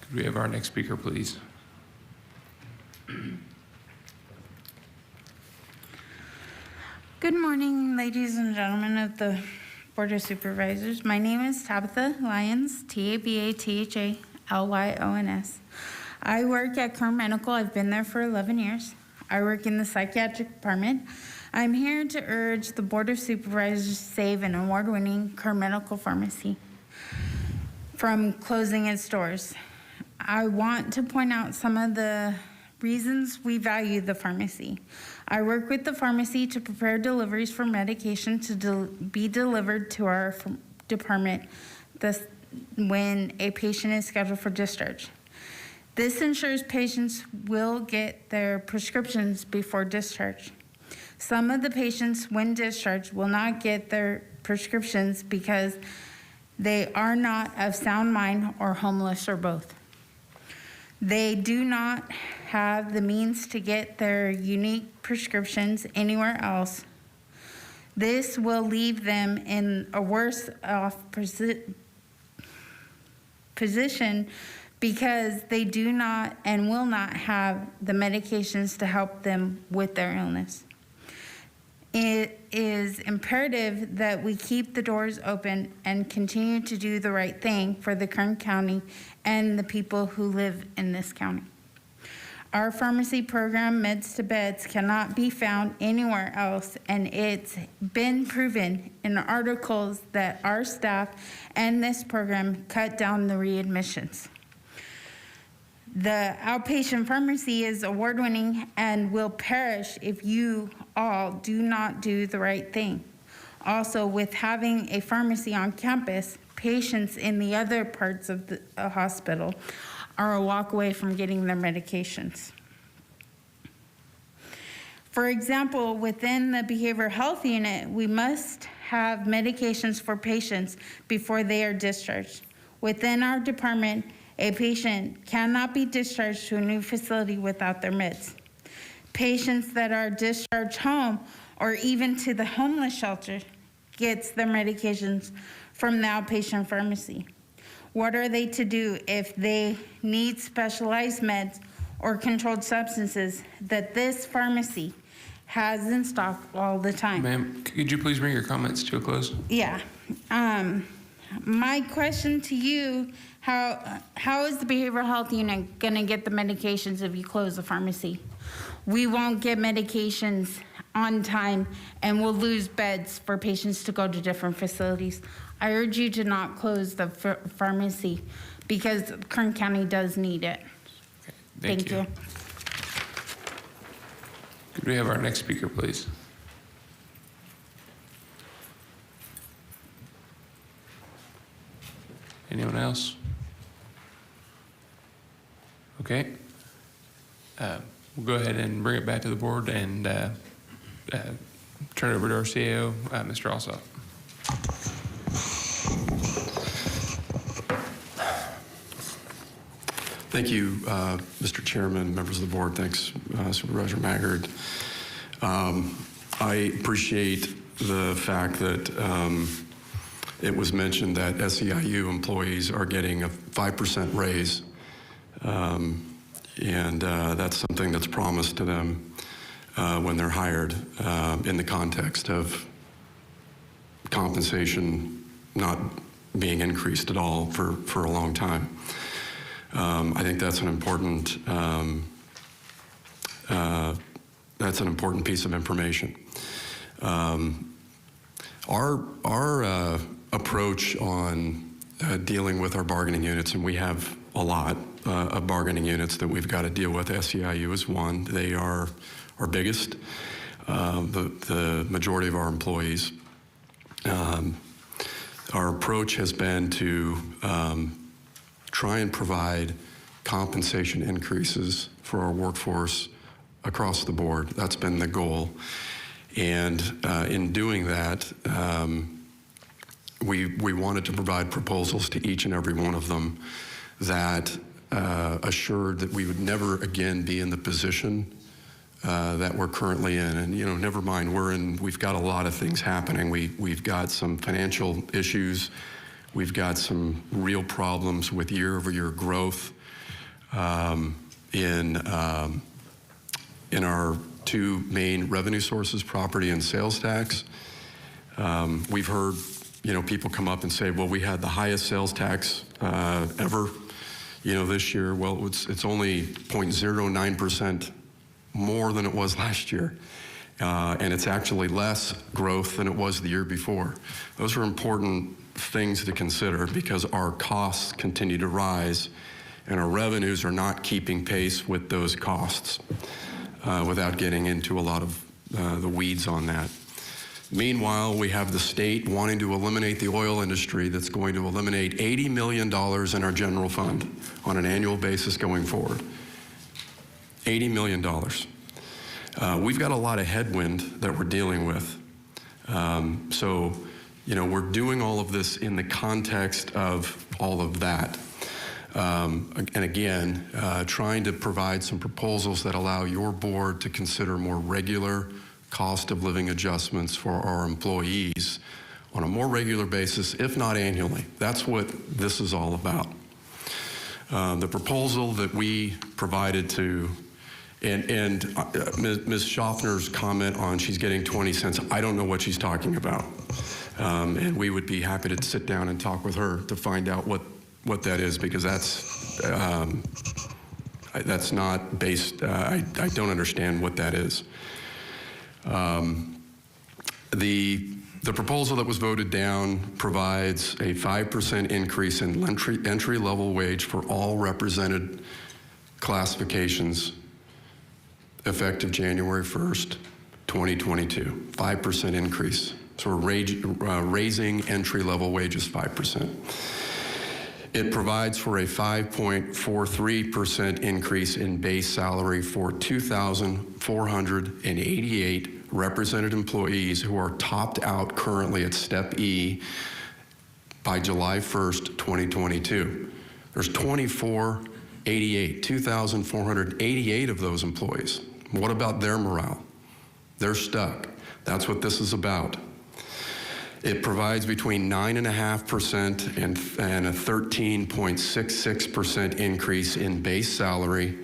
Could we have our next speaker, please? Good morning, ladies and gentlemen of the Board of Supervisors. My name is Tabitha Lyons, T-A-B-A-T-H-A-L-Y-O-N-S. I work at Kern Medical. I've been there for 11 years. I work in the psychiatric department. I'm here to urge the Board of Supervisors to save an award-winning Kern Medical pharmacy from closing its doors. I want to point out some of the reasons we value the pharmacy. I work with the pharmacy to prepare deliveries for medication to be delivered to our department when a patient is scheduled for discharge. This ensures patients will get their prescriptions before discharge. Some of the patients, when discharged, will not get their prescriptions because they are not of sound mind or homeless or both. They do not have the means to get their unique prescriptions anywhere else. This will leave them in a worse off position because they do not and will not have the medications to help them with their illness. It is imperative that we keep the doors open and continue to do the right thing for the Kern County and the people who live in this county. Our pharmacy program, Meds to Beds, cannot be found anywhere else, and it's been proven in articles that our staff and this program cut down the readmissions. The outpatient pharmacy is award-winning and will perish if you all do not do the right thing. Also, with having a pharmacy on campus, patients in the other parts of the hospital are a walk away from getting their medications. For example, within the behavioral health unit, we must have medications for patients before they are discharged. Within our department, a patient cannot be discharged to a new facility without their meds. Patients that are discharged home or even to the homeless shelter gets their medications from the outpatient pharmacy. What are they to do if they need specialized meds or controlled substances that this pharmacy has in stock all the time? Ma'am, could you please bring your comments to a close? Yeah. My question to you, how is the behavioral health unit going to get the medications if you close the pharmacy? We won't get medications on time, and we'll lose beds for patients to go to different facilities. I urge you to not close the pharmacy because Kern County does need it. Thank you. Could we have our next speaker, please? Anyone else? Okay. We'll go ahead and bring it back to the board and turn it over to our CAO, Mr. Alsop. Thank you, Mr. Chairman, members of the board. Thanks, Supervisor Maggard. I appreciate the fact that it was mentioned that SEIU employees are getting a 5% raise, and that's something that's promised to them when they're hired in the context of compensation not being increased at all for a long time. I think that's an important piece of information. Our approach on dealing with our bargaining units, and we have a lot of bargaining units that we've got to deal with. SEIU is one. They are our biggest, the majority of our employees. Our approach has been to try and provide compensation increases for our workforce across the board. That's been the goal. And in doing that, we wanted to provide proposals to each and every one of them that assured that we would never again be in the position that we're currently in. And never mind, we've got a lot of things happening. We've got some financial issues. We've got some real problems with year-over-year growth in our two main revenue sources, property and sales tax. We've heard, people come up and say, well, we had the highest sales tax ever, this year. Well, it's only 0.09% more than it was last year. And it's actually less growth than it was the year before. Those are important things to consider because our costs continue to rise and our revenues are not keeping pace with those costs without getting into a lot of the weeds on that. Meanwhile, we have the state wanting to eliminate the oil industry that's going to eliminate $80 million in our general fund on an annual basis going forward. $80 million. We've got a lot of headwind that we're dealing with. We're doing all of this in the context of all of that. And again, trying to provide some proposals that allow your board to consider more regular cost of living adjustments for our employees on a more regular basis, if not annually. That's what this is all about. The proposal that we provided to, and Ms. Schaffner's comment on she's getting 20 cents, I don't know what she's talking about. And we would be happy to sit down and talk with her to find out what that is, because that's not based, I don't understand what that is. The proposal that was voted down provides a 5% increase in entry-level wage for all represented classifications effective January 1st, 2022. 5% increase. So we're raising entry-level wages 5%. It provides for a 5.43% increase in base salary for 2,488 represented employees who are topped out currently at Step E by July 1st, 2022. There's 2,488 of those employees. What about their morale? They're stuck. That's what this is about. It provides between 9.5% and a 13.66% increase in base salary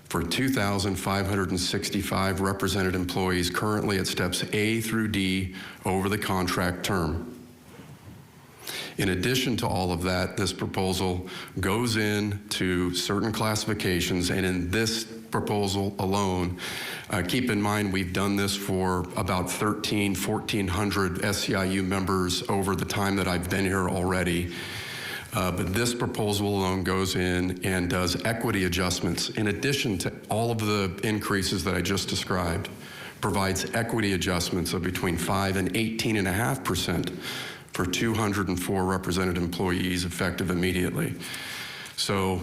for 2,565 represented employees currently at steps A through D over the contract term. In addition to all of that, this proposal goes into certain classifications, and in this proposal alone, keep in mind we've done this for about 1,400 SEIU members over the time that I've been here already. But this proposal alone goes in and does equity adjustments in addition to all of the increases that I just described, provides equity adjustments of between 5 and 18.5% for 204 represented employees effective immediately. So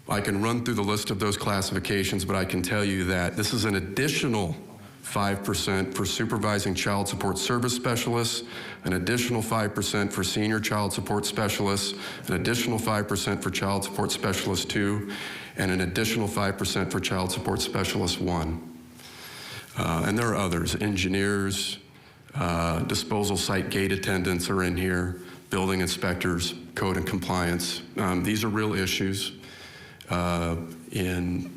I can run through the list of those classifications, but I can tell you that this is an additional 5% for supervising child support service specialists, an additional 5% for senior child support specialists, an additional 5% for child support specialist 2, and an additional 5% for child support specialist 1. And there are others, engineers, disposal site gate attendants are in here, building inspectors, code and compliance. These are real issues in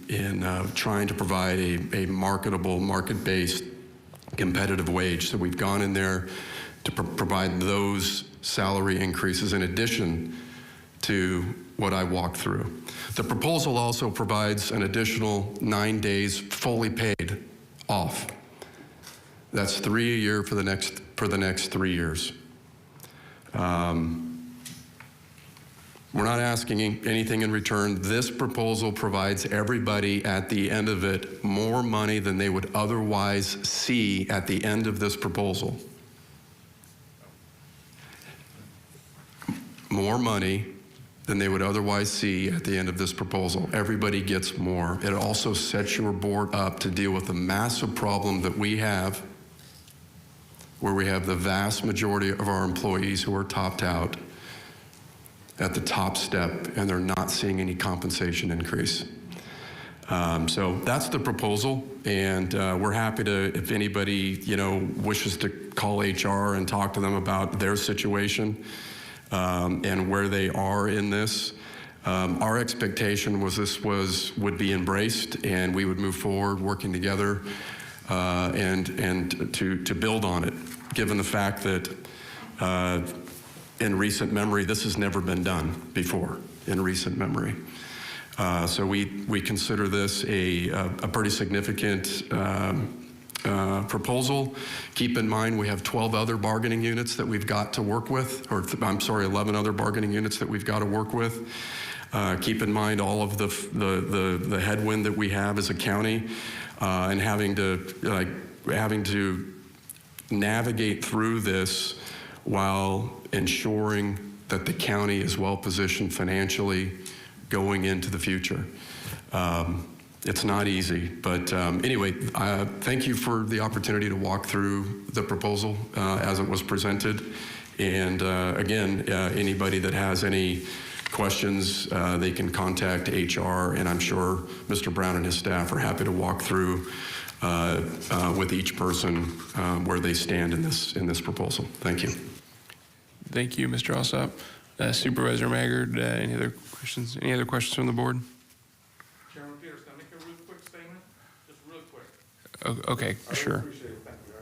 trying to provide a marketable, market-based, competitive wage. So we've gone in there to provide those salary increases in addition to what I walked through. The proposal also provides an additional 9 days fully paid off. That's 3 a year for the next 3 years. We're not asking anything in return. This proposal provides everybody at the end of it more money than they would otherwise see at the end of this proposal. More money than they would otherwise see at the end of this proposal. Everybody gets more. It also sets your board up to deal with the massive problem that we have, where we have the vast majority of our employees who are topped out at the top step, and they're not seeing any compensation increase. So that's the proposal, and we're happy to, if anybody wishes to call HR and talk to them about their situation and where they are in this. Our expectation was this would be embraced, and we would move forward working together and to build on it, given the fact that in recent memory, this has never been done before in recent memory. So we consider this a pretty significant proposal. Keep in mind, we have 12 other bargaining units that we've got to work with, or I'm sorry, 11 other bargaining units that we've got to work with. Keep in mind all of the headwind that we have as a county, and having to navigate through this while ensuring that the county is well positioned financially going into the future. It's not easy, but anyway, thank you for the opportunity to walk through the proposal as it was presented. And again, anybody that has any questions, they can contact HR, and I'm sure Mr. Brown and his staff are happy to walk through with each person where they stand in this proposal. Thank you. Thank you, Mr. Alsop. Supervisor Maggard, any other questions? Any other questions from the board? Chairman Peters, can I make a real quick statement? Just real quick. Okay, sure. Appreciate it. Thank you.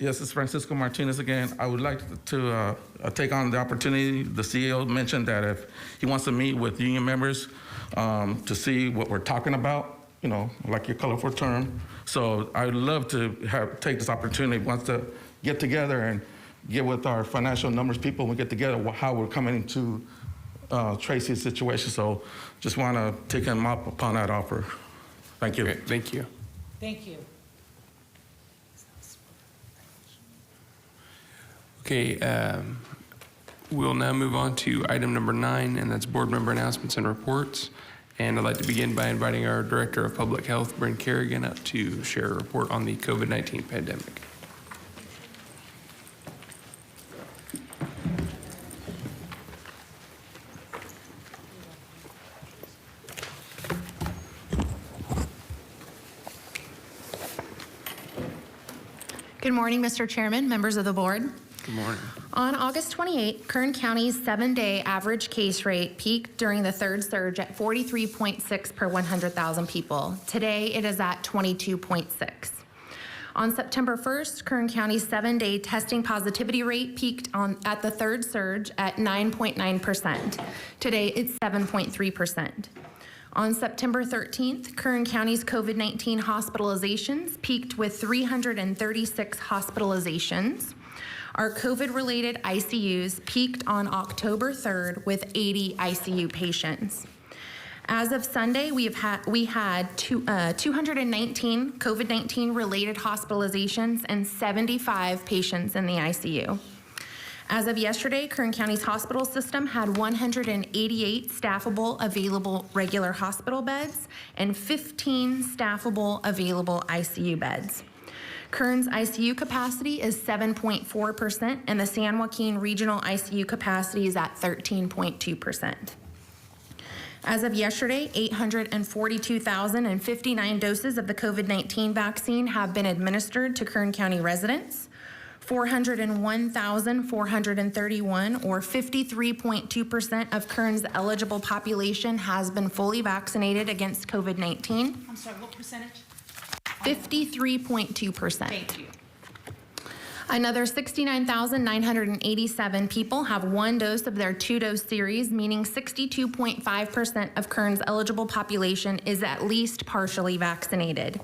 Yes, it's Francisco Martinez again. I would like to take on the opportunity. The CEO mentioned that if he wants to meet with union members to see what we're talking about, you know, like your colorful term. So I would love to take this opportunity, wants to get together and get with our financial numbers people, we get together how we're coming into Tracy's situation. So just want to take him up upon that offer. Thank you. Okay, thank you. Thank you. Okay, we'll now move on to item number 9, and that's board member announcements and reports. And I'd like to begin by inviting our Director of Public Health, Bryn Kerrigan, up to share a report on the COVID-19 pandemic. Good morning, Mr. Chairman, members of the board. Good morning. On August 28, Kern County's 7-day average case rate peaked during the third surge at 43.6 per 100,000 people. Today, it is at 22.6. On September 1st, Kern County's 7-day testing positivity rate peaked at the third surge at 9.9%. Today, it's 7.3%. On September 13th, Kern County's COVID-19 hospitalizations peaked with 336 hospitalizations. Our COVID-related ICUs peaked on October 3rd with 80 ICU patients. As of Sunday, we had 219 COVID-19 related hospitalizations and 75 patients in the ICU. As of yesterday, Kern County's hospital system had 188 staffable available regular hospital beds and 15 staffable available ICU beds. Kern's ICU capacity is 7.4%, and the San Joaquin Regional ICU capacity is at 13.2%. As of yesterday, 842,059 doses of the COVID-19 vaccine have been administered to Kern County residents. 401,431, or 53.2% of Kern's eligible population has been fully vaccinated against COVID-19. I'm sorry, what percentage? 53.2%. Thank you. Another 69,987 people have 1 dose of their 2-dose series, meaning 62.5% of Kern's eligible population is at least partially vaccinated.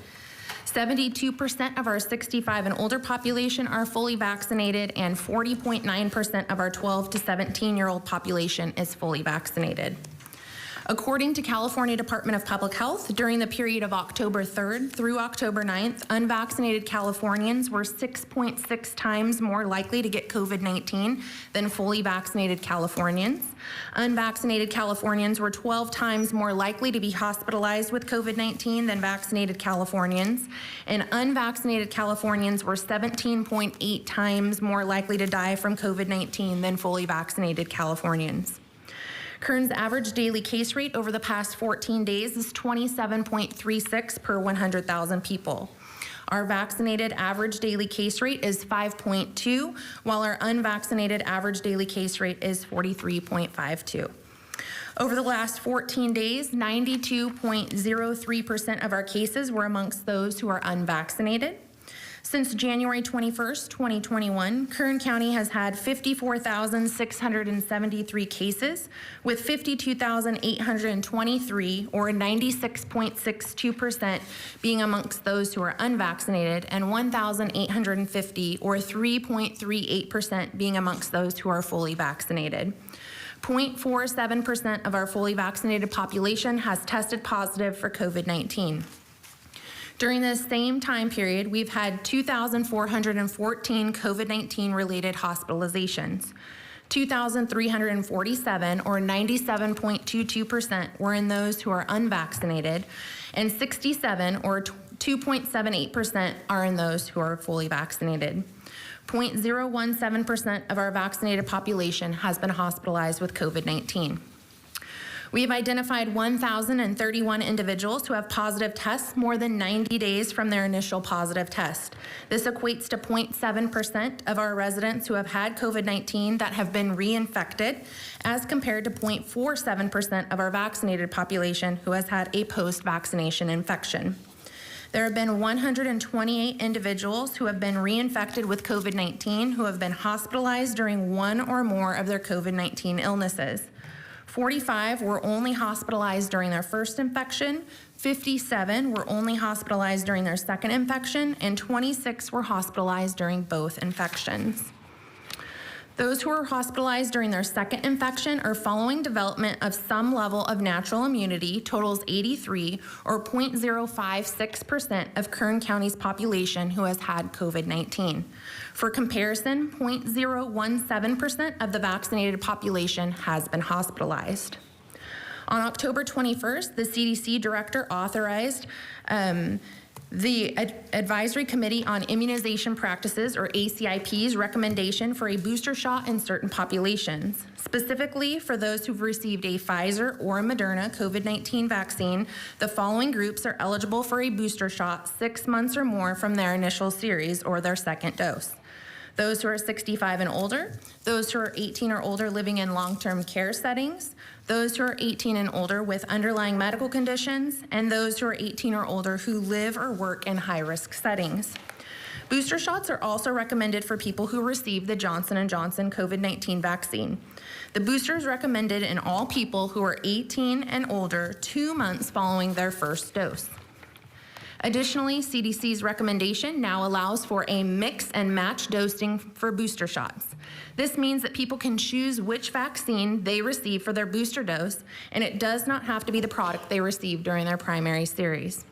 72% of our 65 and older population are fully vaccinated, and 40.9% of our 12 to 17-year-old population is fully vaccinated. According to California Department of Public Health, during the period of October 3rd through October 9th, unvaccinated Californians were 6.6 times more likely to get COVID-19 than fully vaccinated Californians. Unvaccinated Californians were 12 times more likely to be hospitalized with COVID-19 than vaccinated Californians, and unvaccinated Californians were 17.8 times more likely to die from COVID-19 than fully vaccinated Californians. Kern's average daily case rate over the past 14 days is 27.36 per 100,000 people. Our vaccinated average daily case rate is 5.2, while our unvaccinated average daily case rate is 43.52. Over the last 14 days, 92.03% of our cases were amongst those who are unvaccinated. Since January 21st, 2021, Kern County has had 54,673 cases, with 52,823, or 96.62%, being amongst those who are unvaccinated, and 1,850, or 3.38%, being amongst those who are fully vaccinated. 0.47% of our fully vaccinated population has tested positive for COVID-19. During this same time period, we've had 2,414 COVID-19 related hospitalizations. 2,347, or 97.22%, were in those who are unvaccinated, and 67, or 2.78%, are in those who are fully vaccinated. 0.017% of our vaccinated population has been hospitalized with COVID-19. We have identified 1,031 individuals who have positive tests more than 90 days from their initial positive test. This equates to 0.7% of our residents who have had COVID-19 that have been reinfected, as compared to 0.47% of our vaccinated population who has had a post-vaccination infection. There have been 128 individuals who have been reinfected with COVID-19 who have been hospitalized during one or more of their COVID-19 illnesses. 45 were only hospitalized during their first infection, 57 were only hospitalized during their second infection, and 26 were hospitalized during both infections. Those who are hospitalized during their second infection are following development of some level of natural immunity, totals 83, or 0.056% of Kern County's population who has had COVID-19. For comparison, 0.017% of the vaccinated population has been hospitalized. On October 21st, the CDC director authorized the Advisory Committee on Immunization Practices, or ACIP's, recommendation for a booster shot in certain populations. Specifically, for those who've received a Pfizer or a Moderna COVID-19 vaccine, the following groups are eligible for a booster shot 6 months or more from their initial series or their second dose. Those who are 65 and older, those who are 18 or older living in long-term care settings, those who are 18 and older with underlying medical conditions, and those who are 18 or older who live or work in high-risk settings. Booster shots are also recommended for people who receive the Johnson & Johnson COVID-19 vaccine. The booster is recommended in all people who are 18 and older 2 months following their first dose. Additionally, CDC's recommendation now allows for a mix and match dosing for booster shots. This means that people can choose which vaccine they receive for their booster dose, and it does not have to be the product they received during their primary series.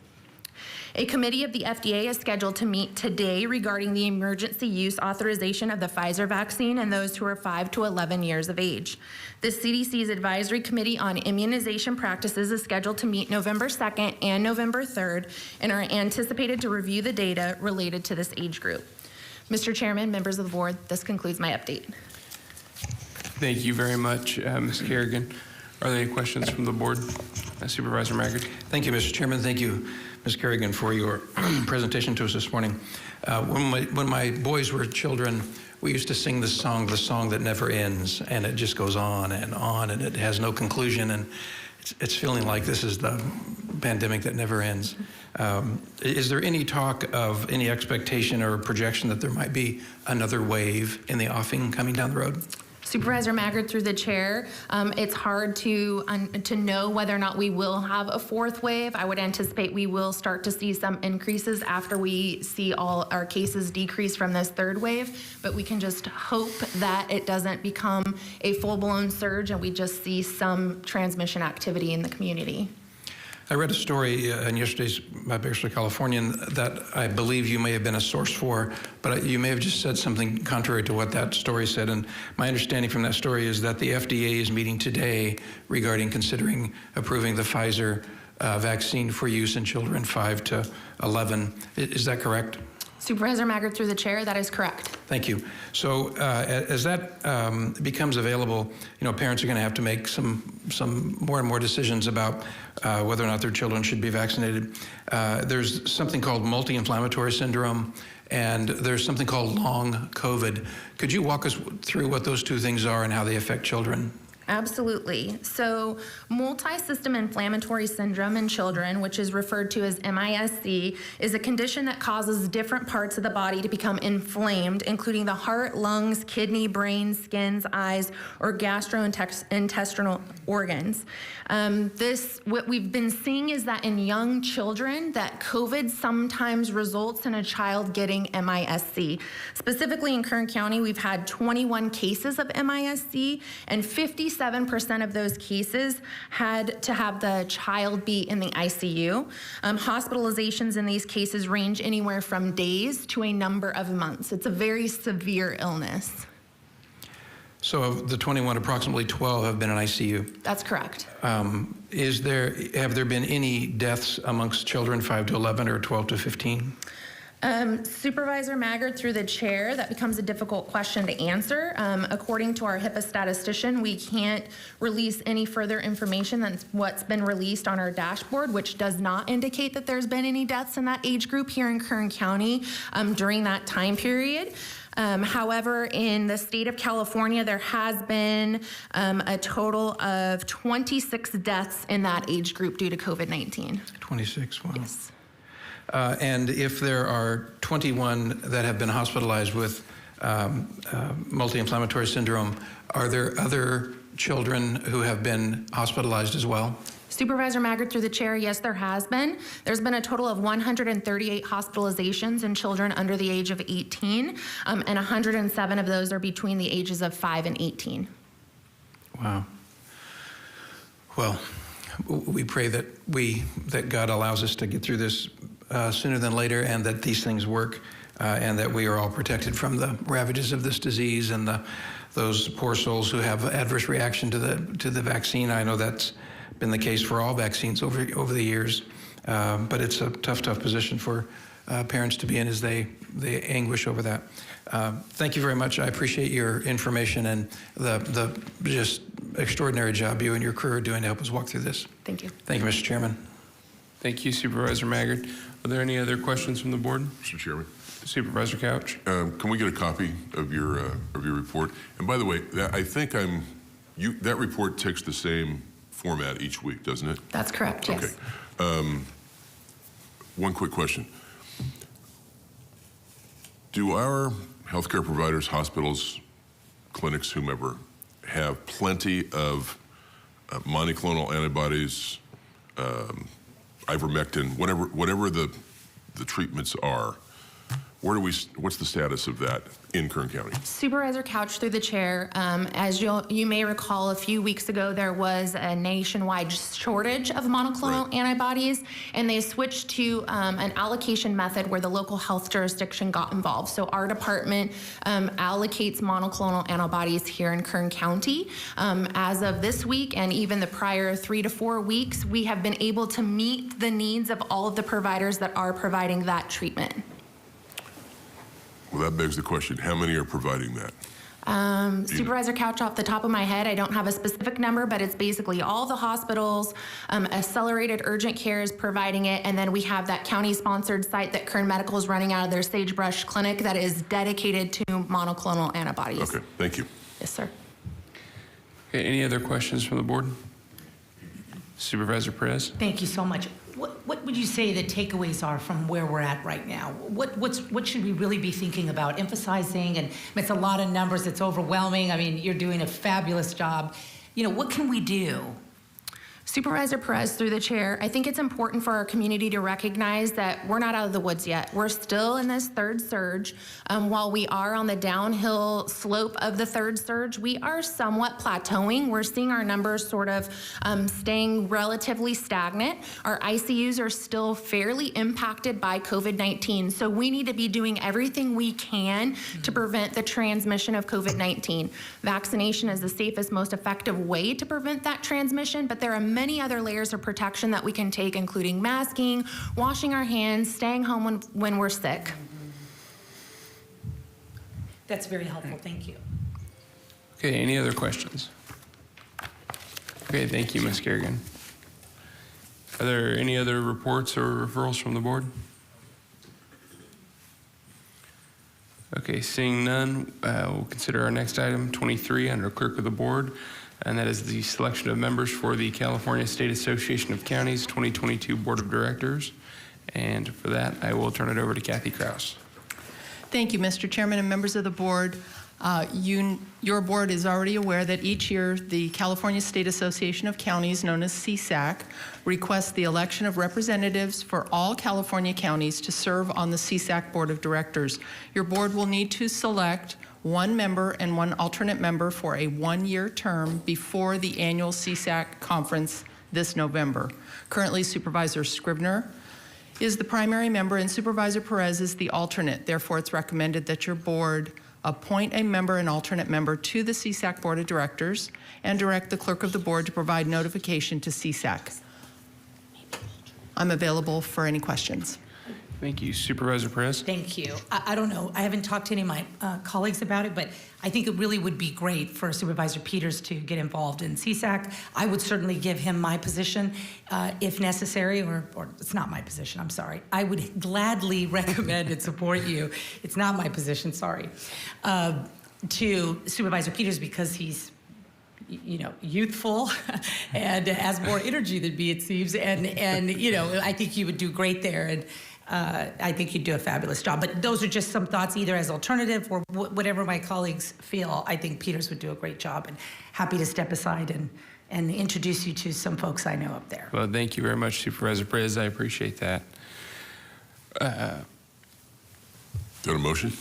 A committee of the FDA is scheduled to meet today regarding the emergency use authorization of the Pfizer vaccine in those who are 5 to 11 years of age. The CDC's Advisory Committee on Immunization Practices is scheduled to meet November 2nd and November 3rd and are anticipated to review the data related to this age group. Mr. Chairman, members of the board, this concludes my update. Thank you very much, Ms. Kerrigan. Are there any questions from the board? Supervisor Maggard. Thank you, Mr. Chairman. Thank you, Ms. Kerrigan, for your presentation to us this morning. When my boys were children, we used to sing the song that never ends, and it just goes on, and it has no conclusion, and it's feeling like this is the pandemic that never ends. Is there any talk of any expectation or projection that there might be another wave in the offing coming down the road? Supervisor Maggard, through the chair, it's hard to know whether or not we will have a fourth wave. I would anticipate we will start to see some increases after we see all our cases decrease from this third wave, but we can just hope that it doesn't become a full-blown surge and we just see some transmission activity in the community. I read a story in yesterday's Bakersfield Californian that I believe you may have been a source for, but you may have just said something contrary to what that story said. And my understanding from that story is that the FDA is meeting today regarding considering approving the Pfizer vaccine for use in children 5 to 11. Is that correct? Supervisor Maggard, through the chair, that is correct. Thank you. So as that becomes available, parents are going to have to make some more and more decisions about whether or not their children should be vaccinated. There's something called multi-inflammatory syndrome, and there's something called long COVID. Could you walk us through what those two things are and how they affect children? Absolutely. So multi-system inflammatory syndrome in children, which is referred to as MISC, is a condition that causes different parts of the body to become inflamed, including the heart, lungs, kidney, brain, skins, eyes, or gastrointestinal organs. What we've been seeing is that in young children, that COVID sometimes results in a child getting MISC. Specifically in Kern County, we've had 21 cases of MISC, and 57% of those cases had to have the child be in the ICU. Hospitalizations in these cases range anywhere from days to a number of months. It's a very severe illness. So of the 21, approximately 12 have been in ICU. That's correct. Have there been any deaths amongst children 5 to 11 or 12 to 15? Supervisor Maggard, through the chair, that becomes a difficult question to answer. According to our HIPAA statistician, we can't release any further information than what's been released on our dashboard, which does not indicate that there's been any deaths in that age group here in Kern County during that time period. However, in the state of California, there has been a total of 26 deaths in that age group due to COVID-19. 26, wow. Yes. And if there are 21 that have been hospitalized with multi-inflammatory syndrome, are there other children who have been hospitalized as well? Supervisor Maggard, through the chair, yes, there has been. There's been a total of 138 hospitalizations in children under the age of 18, and 107 of those are between the ages of 5 and 18. Wow. Well, we pray that God allows us to get through this sooner than later, and that these things work, and that we are all protected from the ravages of this disease and those poor souls who have adverse reaction to the vaccine. I know that's been the case for all vaccines over the years, but it's a tough position for parents to be in as they anguish over that. Thank you very much. I appreciate your information and the just extraordinary job you and your crew are doing to help us walk through this. Thank you. Thank you, Mr. Chairman. Thank you, Supervisor Maggard. Are there any other questions from the board? Mr. Chairman. Supervisor Couch. Can we get a copy of your report? And by the way, I think that report takes the same format each week, doesn't it? That's correct, yes. Okay. One quick question. Do our healthcare providers, hospitals, clinics, whomever, have plenty of monoclonal antibodies, ivermectin, whatever the treatments are? What's the status of that in Kern County? Supervisor Couch, through the chair, as you may recall, a few weeks ago there was a nationwide shortage of monoclonal antibodies, and they switched to an allocation method where the local health jurisdiction got involved. So our department allocates monoclonal antibodies here in Kern County. As of this week and even the prior 3 to 4 weeks, we have been able to meet the needs of all of the providers that are providing that treatment. Well, that begs the question, how many are providing that? Supervisor Couch, off the top of my head, I don't have a specific number, but it's basically all the hospitals, accelerated urgent care is providing it, and then we have that county-sponsored site that Kern Medical is running out of their Sagebrush clinic that is dedicated to monoclonal antibodies. Okay, thank you. Yes, sir. Okay, any other questions from the board? Supervisor Perez. Thank you so much. What would you say the takeaways are from where we're at right now? What should we really be thinking about, emphasizing? And it's a lot of numbers. It's overwhelming. I mean, you're doing a fabulous job. You know, what can we do? Supervisor Perez, through the chair, I think it's important for our community to recognize that we're not out of the woods yet. We're still in this third surge. While we are on the downhill slope of the third surge, we are somewhat plateauing. We're seeing our numbers sort of staying relatively stagnant. Our ICUs are still fairly impacted by COVID-19, so we need to be doing everything we can to prevent the transmission of COVID-19. Vaccination is the safest, most effective way to prevent that transmission, but there are many other layers of protection that we can take, including masking, washing our hands, staying home when we're sick. That's very helpful. Thank you. Okay, any other questions? Okay, thank you, Ms. Kerrigan. Are there any other reports or referrals from the board? Okay, seeing none, we'll consider our next item, 23, under Clerk of the Board, and that is the selection of members for the California State Association of Counties 2022 Board of Directors. And for that, I will turn it over to Kathy Kraus. Thank you, Mr. Chairman and members of the board. Your board is already aware that each year the California State Association of Counties, known as CSAC, requests the election of representatives for all California counties to serve on the CSAC Board of Directors. Your board will need to select one member and one alternate member for a one-year term before the annual CSAC conference this November. Currently, Supervisor Scrivener is the primary member and Supervisor Perez is the alternate. Therefore, it's recommended that your board appoint a member and alternate member to the CSAC Board of Directors and direct the clerk of the board to provide notification to CSAC. I'm available for any questions. Thank you. Supervisor Perez? Thank you. I don't know, I haven't talked to any of my colleagues about it, but I think it really would be great for Supervisor Peters to get involved in CSAC. I would certainly give him my position if necessary, or it's not my position, I'm sorry. I would gladly recommend and support you. It's not my position, sorry. To Supervisor Peters because he's youthful and has more energy than me, it seems. And I think you would do great there. And I think you'd do a fabulous job. But those are just some thoughts, either as alternative or whatever my colleagues feel. I think Peters would do a great job, and happy to step aside and introduce you to some folks I know up there. Well, thank you very much, Supervisor Perez. I appreciate that. Got a motion?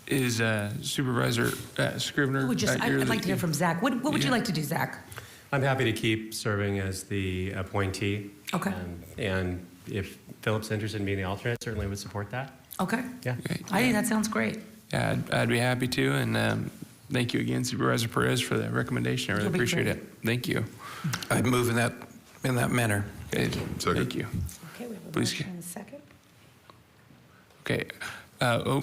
Is Supervisor Scrivener? I'd like to hear from Zach. What would you like to do, Zach? I'm happy to keep serving as the appointee. Okay. And if Philip's interested in being the alternate, certainly would support that. Okay. Yeah. I think that sounds great. Yeah, I'd be happy to. And thank you again, Supervisor Perez, for the recommendation. I really appreciate it. Thank you. I move in that manner. Okay. Thank you. Okay, we have a Please. motion and a second. Okay.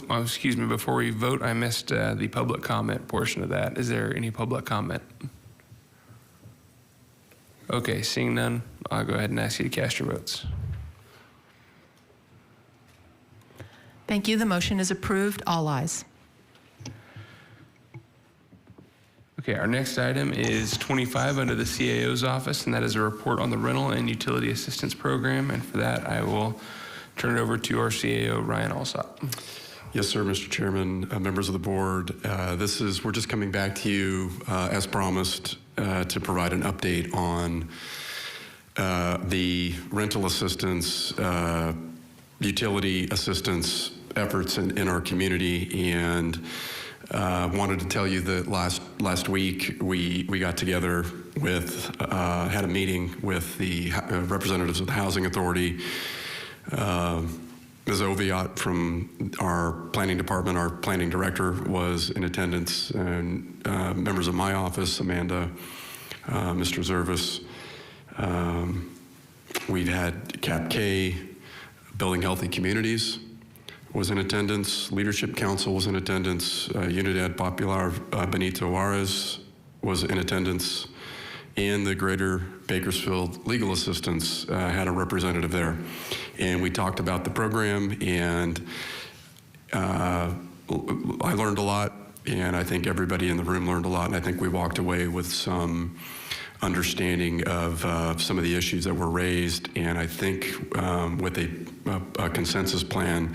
Excuse me. Before we vote, I missed the public comment portion of that. Is there any public comment? Okay, seeing none, I'll go ahead and ask you to cast your votes. Thank you. The motion is approved. All ayes. Okay, our next item is 25 under the CAO's office, and that is a report on the Rental and Utility Assistance Program. And for that, I will turn it over to our CAO, Ryan Alsop. Yes, sir, Mr. Chairman, members of the board. We're just coming back to you, as promised, to provide an update on the rental assistance, utility assistance efforts in our community. And wanted to tell you that last week we got together with, had a meeting with the representatives of the Housing Authority, Ms. Oviatt from our planning department, our planning director, was in attendance, and members of my office, Amanda, Mr. Zervis. We've had Cap K, Building Healthy Communities was in attendance, Leadership Council was in attendance, Unidad Popular Benito Juarez was in attendance, and the Greater Bakersfield Legal Assistance had a representative there. And we talked about the program, and I learned a lot, and I think everybody in the room learned a lot, and I think we walked away with some understanding of some of the issues that were raised, and I think with a consensus plan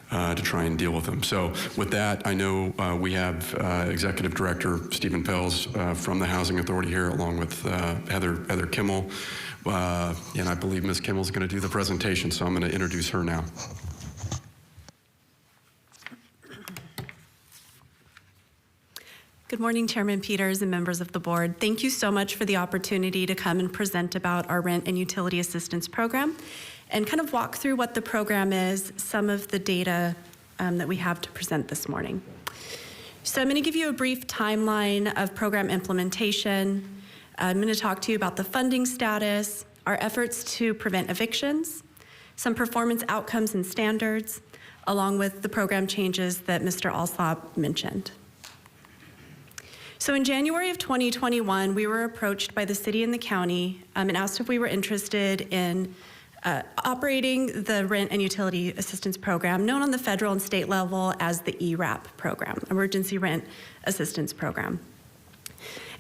to try and deal with them. So with that, I know we have Executive Director Stephen Pels from the Housing Authority here, along with Heather Kimmel. And I believe Ms. Kimmel is going to do the presentation, so I'm going to introduce her now. Good morning, Chairman Peters and members of the board. Thank you so much for the opportunity to come and present about our rent and utility assistance program and kind of walk through what the program is, some of the data that we have to present this morning. So I'm going to give you a brief timeline of program implementation. I'm going to talk to you about the funding status, our efforts to prevent evictions, some performance outcomes and standards, along with the program changes that Mr. Alsop mentioned. So in January of 2021, we were approached by the city and the county and asked if we were interested in operating the Rent and Utility Assistance Program, known on the federal and state level as the ERAP program, Emergency Rent Assistance Program.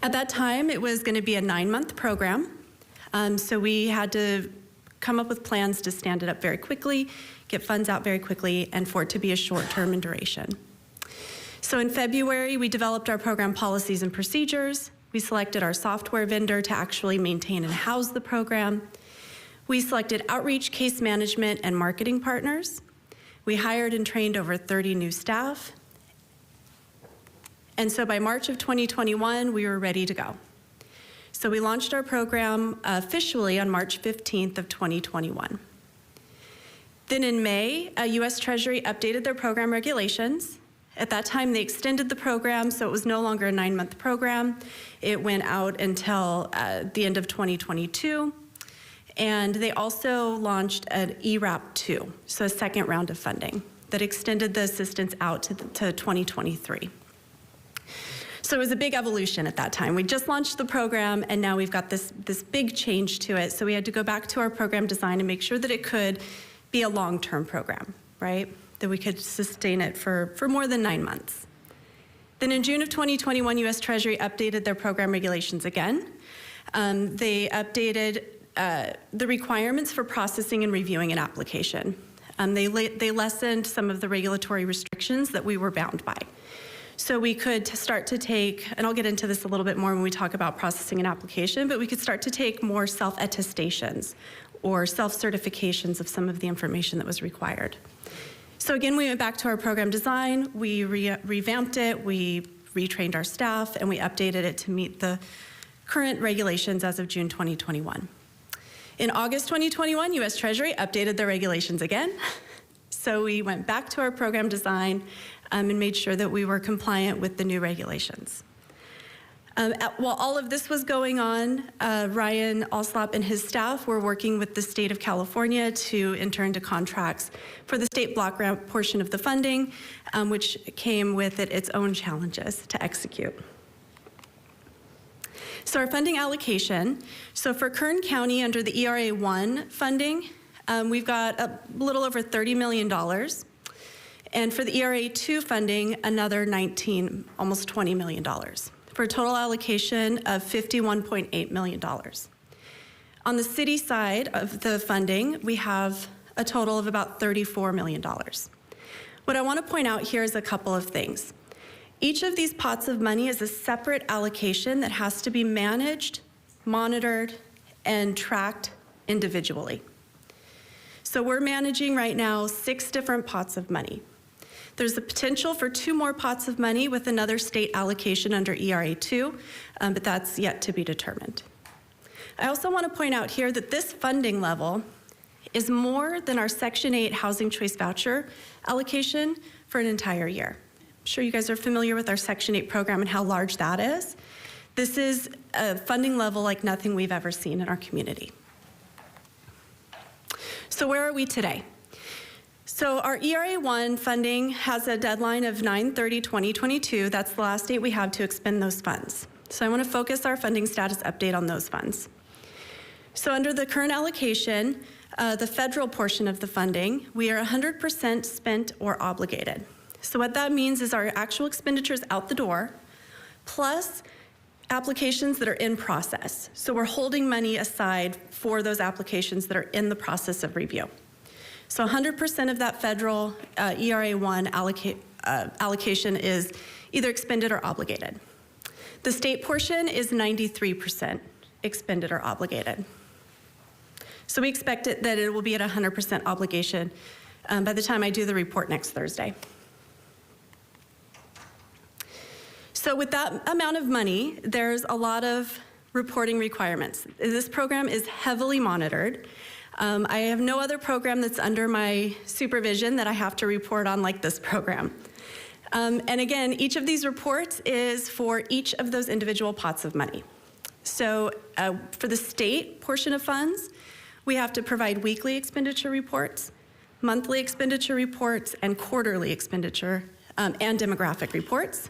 At that time, it was going to be a 9-month program, so we had to come up with plans to stand it up very quickly, get funds out very quickly, and for it to be a short term in duration. So in February, we developed our program policies and procedures. We selected our software vendor to actually maintain and house the program. We selected outreach, case management, and marketing partners. We hired and trained over 30 new staff. And so by March of 2021, we were ready to go. So we launched our program officially on March 15th of 2021. Then in May, U.S. Treasury updated their program regulations. At that time, they extended the program, so it was no longer a 9-month program. It went out until the end of 2022. And they also launched an ERAP 2, so a second round of funding that extended the assistance out to 2023. So it was a big evolution at that time. We just launched the program, and now we've got this big change to it. So we had to go back to our program design and make sure that it could be a long-term program, right? That we could sustain it for more than 9 months. Then in June of 2021, U.S. Treasury updated their program regulations again. They updated the requirements for processing and reviewing an application. They lessened some of the regulatory restrictions that we were bound by. So we could start to take, and I'll get into this a little bit more when we talk about processing an application, but we could start to take more self-attestations or self-certifications of some of the information that was required. So again, we went back to our program design, we revamped it, we retrained our staff, and we updated it to meet the current regulations as of June 2021. In August 2021, U.S. Treasury updated their regulations again. So we went back to our program design and made sure that we were compliant with the new regulations. While all of this was going on, Ryan Alslop and his staff were working with the state of California to enter into contracts for the state block grant portion of the funding, which came with it its own challenges to execute. So our funding allocation, so for Kern County under the ERA 1 funding, we've got a little over $30 million. And for the ERA 2 funding, another almost $20 million, for a total allocation of $51.8 million. On the city side of the funding, we have a total of about $34 million. What I want to point out here is a couple of things. Each of these pots of money is a separate allocation that has to be managed, monitored, and tracked individually. So we're managing right now 6 different pots of money. There's the potential for 2 more pots of money with another state allocation under ERA 2, but that's yet to be determined. I also want to point out here that this funding level is more than our Section 8 Housing Choice Voucher allocation for an entire year. I'm sure you guys are familiar with our Section 8 program and how large that is. This is a funding level like nothing we've ever seen in our community. So where are we today? So our ERA 1 funding has a deadline of 9/30/2022. That's the last date we have to expend those funds. So I want to focus our funding status update on those funds. So under the current allocation, the federal portion of the funding, we are 100% spent or obligated. So what that means is our actual expenditures out the door, plus applications that are in process. So we're holding money aside for those applications that are in the process of review. So 100% of that federal ERA 1 allocation is either expended or obligated. The state portion is 93% expended or obligated. So we expect that it will be at 100% obligation by the time I do the report next Thursday. So with that amount of money, there's a lot of reporting requirements. This program is heavily monitored. I have no other program that's under my supervision that I have to report on like this program. And again, each of these reports is for each of those individual pots of money. So for the state portion of funds, we have to provide weekly expenditure reports, monthly expenditure reports, and quarterly expenditure and demographic reports.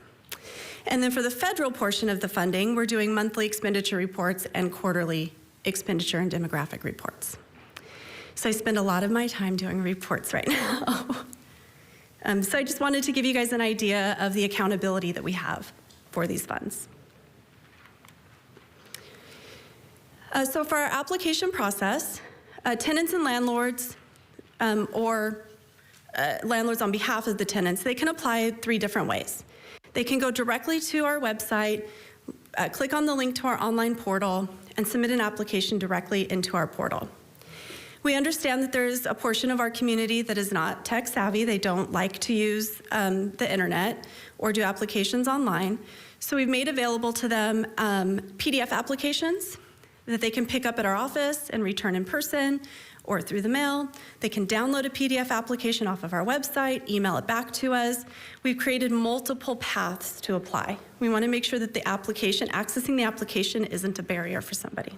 And then for the federal portion of the funding, we're doing monthly expenditure reports and quarterly expenditure and demographic reports. So I spend a lot of my time doing reports right now. So I just wanted to give you guys an idea of the accountability that we have for these funds. So for our application process, tenants and landlords or landlords on behalf of the tenants, they can apply 3 different ways. They can go directly to our website, click on the link to our online portal, and submit an application directly into our portal. We understand that there's a portion of our community that is not tech savvy. They don't like to use the internet or do applications online. So we've made available to them PDF applications that they can pick up at our office and return in person or through the mail. They can download a PDF application off of our website, email it back to us. We've created multiple paths to apply. We want to make sure that the application, accessing the application, isn't a barrier for somebody.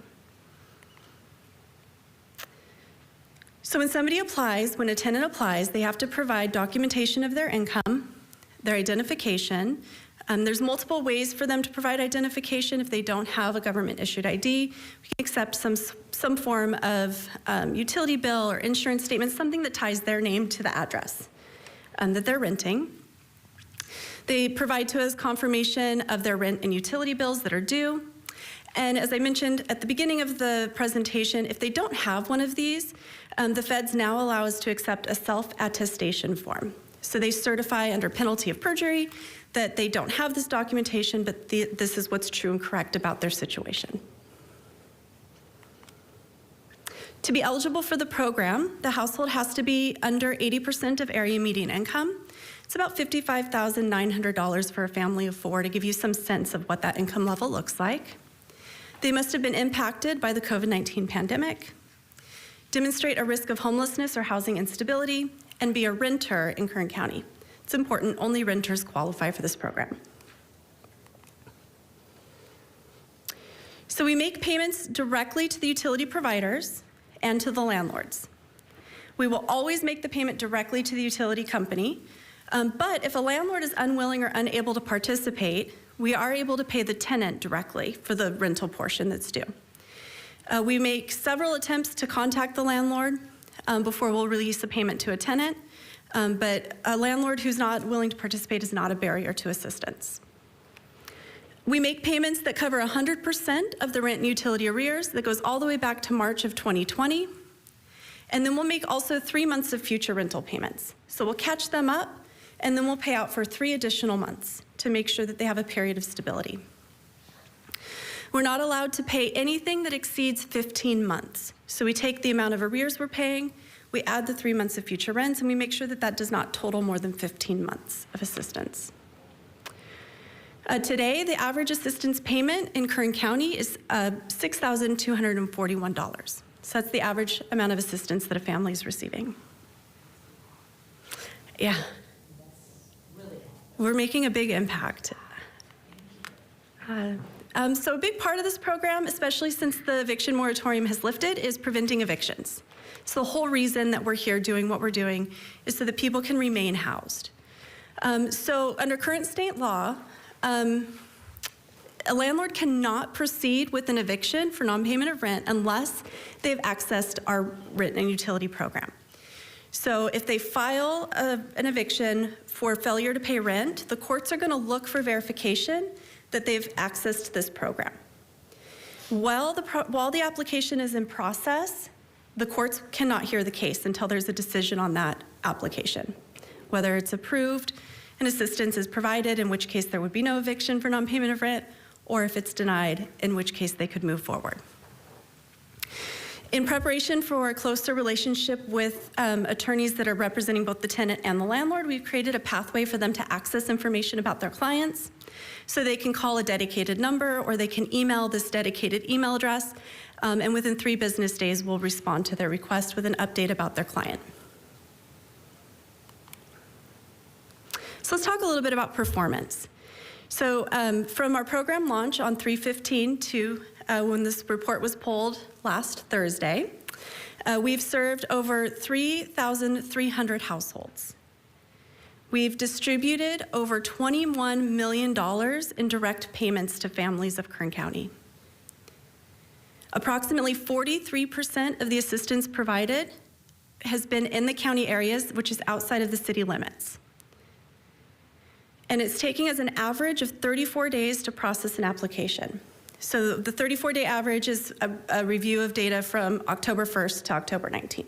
So when somebody applies, when a tenant applies, they have to provide documentation of their income, their identification. There's multiple ways for them to provide identification. If they don't have a government-issued ID, we can accept some form of utility bill or insurance statement, something that ties their name to the address that they're renting. They provide to us confirmation of their rent and utility bills that are due. And as I mentioned at the beginning of the presentation, if they don't have one of these, the feds now allow us to accept a self-attestation form. So they certify under penalty of perjury that they don't have this documentation, but this is what's true and correct about their situation. To be eligible for the program, the household has to be under 80% of area median income. It's about $55,900 for a family of 4 to give you some sense of what that income level looks like. They must have been impacted by the COVID-19 pandemic, demonstrate a risk of homelessness or housing instability, and be a renter in Kern County. It's important, only renters qualify for this program. So we make payments directly to the utility providers and to the landlords. We will always make the payment directly to the utility company, but if a landlord is unwilling or unable to participate, we are able to pay the tenant directly for the rental portion that's due. We make several attempts to contact the landlord before we'll release a payment to a tenant, but a landlord who's not willing to participate is not a barrier to assistance. We make payments that cover 100% of the rent and utility arrears that goes all the way back to March of 2020. And then we'll make also 3 months of future rental payments. So we'll catch them up and then we'll pay out for 3 additional months to make sure that they have a period of stability. We're not allowed to pay anything that exceeds 15 months. So we take the amount of arrears we're paying, we add the 3 months of future rents, and we make sure that that does not total more than 15 months of assistance. Today, the average assistance payment in Kern County is $6,241. So that's the average amount of assistance that a family is receiving. Yeah. We're making a big impact. So a big part of this program, especially since the eviction moratorium has lifted, is preventing evictions. So the whole reason that we're here doing what we're doing is so that people can remain housed. So under current state law, a landlord cannot proceed with an eviction for non-payment of rent unless they've accessed our rent and utility program. So if they file an eviction for failure to pay rent, the courts are going to look for verification that they've accessed this program. While the application is in process, the courts cannot hear the case until there's a decision on that application, whether it's approved and assistance is provided, in which case there would be no eviction for non-payment of rent, or if it's denied, in which case they could move forward. In preparation for a closer relationship with attorneys that are representing both the tenant and the landlord, we've created a pathway for them to access information about their clients. So they can call a dedicated number or they can email this dedicated email address, and within 3 business days, we'll respond to their request with an update about their client. So let's talk a little bit about performance. So from our program launch on 3/15 to when this report was pulled last Thursday, we've served over 3,300 households. We've distributed over $21 million in direct payments to families of Kern County. Approximately 43% of the assistance provided has been in the county areas, which is outside of the city limits. And it's taking us an average of 34 days to process an application. So the 34-day average is a review of data from October 1st to October 19th.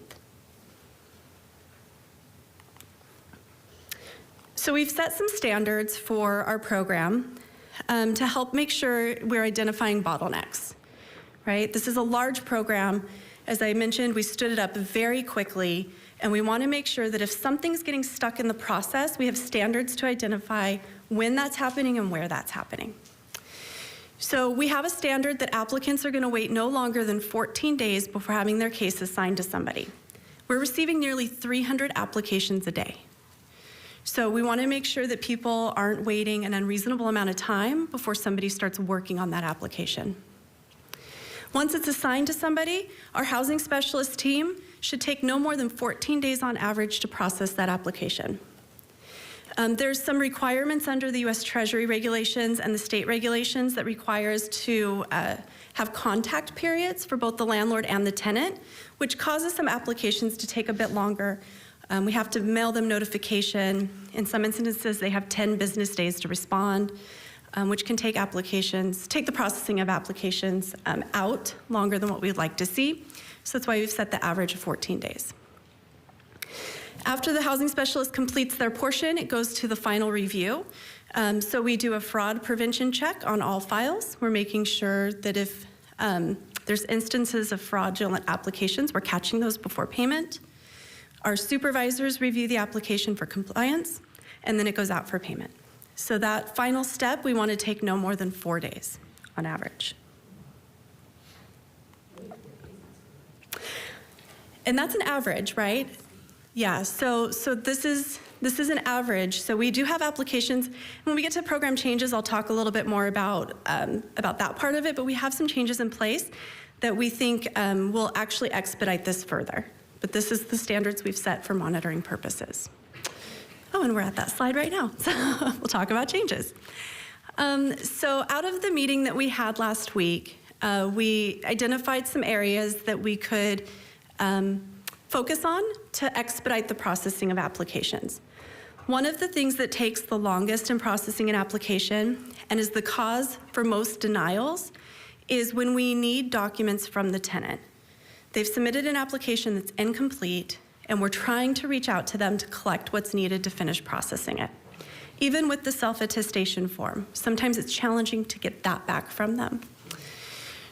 So we've set some standards for our program to help make sure we're identifying bottlenecks, right? This is a large program. As I mentioned, we stood it up very quickly, and we want to make sure that if something's getting stuck in the process, we have standards to identify when that's happening and where that's happening. So we have a standard that applicants are going to wait no longer than 14 days before having their case assigned to somebody. We're receiving nearly 300 applications a day. So we want to make sure that people aren't waiting an unreasonable amount of time before somebody starts working on that application. Once it's assigned to somebody, our housing specialist team should take no more than 14 days on average to process that application. There's some requirements under the U.S. Treasury regulations and the state regulations that requires to have contact periods for both the landlord and the tenant, which causes some applications to take a bit longer. We have to mail them notification. In some instances, they have 10 business days to respond, which can take the processing of applications out longer than what we'd like to see. So that's why we've set the average of 14 days. After the housing specialist completes their portion, it goes to the final review. So we do a fraud prevention check on all files. We're making sure that if there's instances of fraudulent applications, we're catching those before payment. Our supervisors review the application for compliance, and then it goes out for payment. So that final step, we want to take no more than 4 days on average. And that's an average, right? Yeah, so this is an average. So we do have applications. When we get to program changes, I'll talk a little bit more about that part of it, but we have some changes in place that we think will actually expedite this further. But this is the standards we've set for monitoring purposes. Oh, and we're at that slide right now, so we'll talk about changes. So out of the meeting that we had last week, we identified some areas that we could focus on to expedite the processing of applications. One of the things that takes the longest in processing an application and is the cause for most denials is when we need documents from the tenant. They've submitted an application that's incomplete, and we're trying to reach out to them to collect what's needed to finish processing it. Even with the self-attestation form, sometimes it's challenging to get that back from them.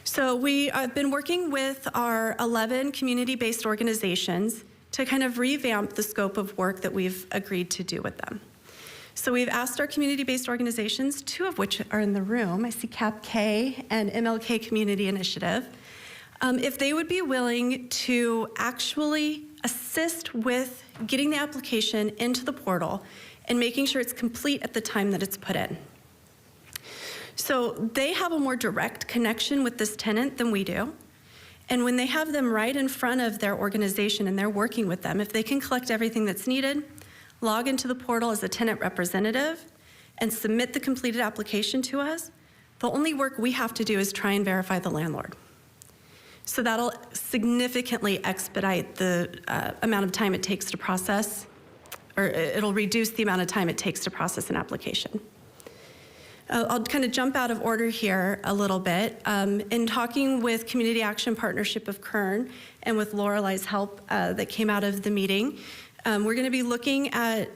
So we have been working with our 11 community-based organizations to kind of revamp the scope of work that we've agreed to do with them. So we've asked our community-based organizations, 2 of which are in the room, I see CAP-K and MLK Community Initiative, if they would be willing to actually assist with getting the application into the portal and making sure it's complete at the time that it's put in. So they have a more direct connection with this tenant than we do. And when they have them right in front of their organization and they're working with them, if they can collect everything that's needed, log into the portal as a tenant representative, and submit the completed application to us, the only work we have to do is try and verify the landlord. So that'll significantly expedite the amount of time it takes to process, or it'll reduce the amount of time it takes to process an application. I'll kind of jump out of order here a little bit. In talking with Community Action Partnership of Kern and with Lorelei's help that came out of the meeting, we're going to be looking at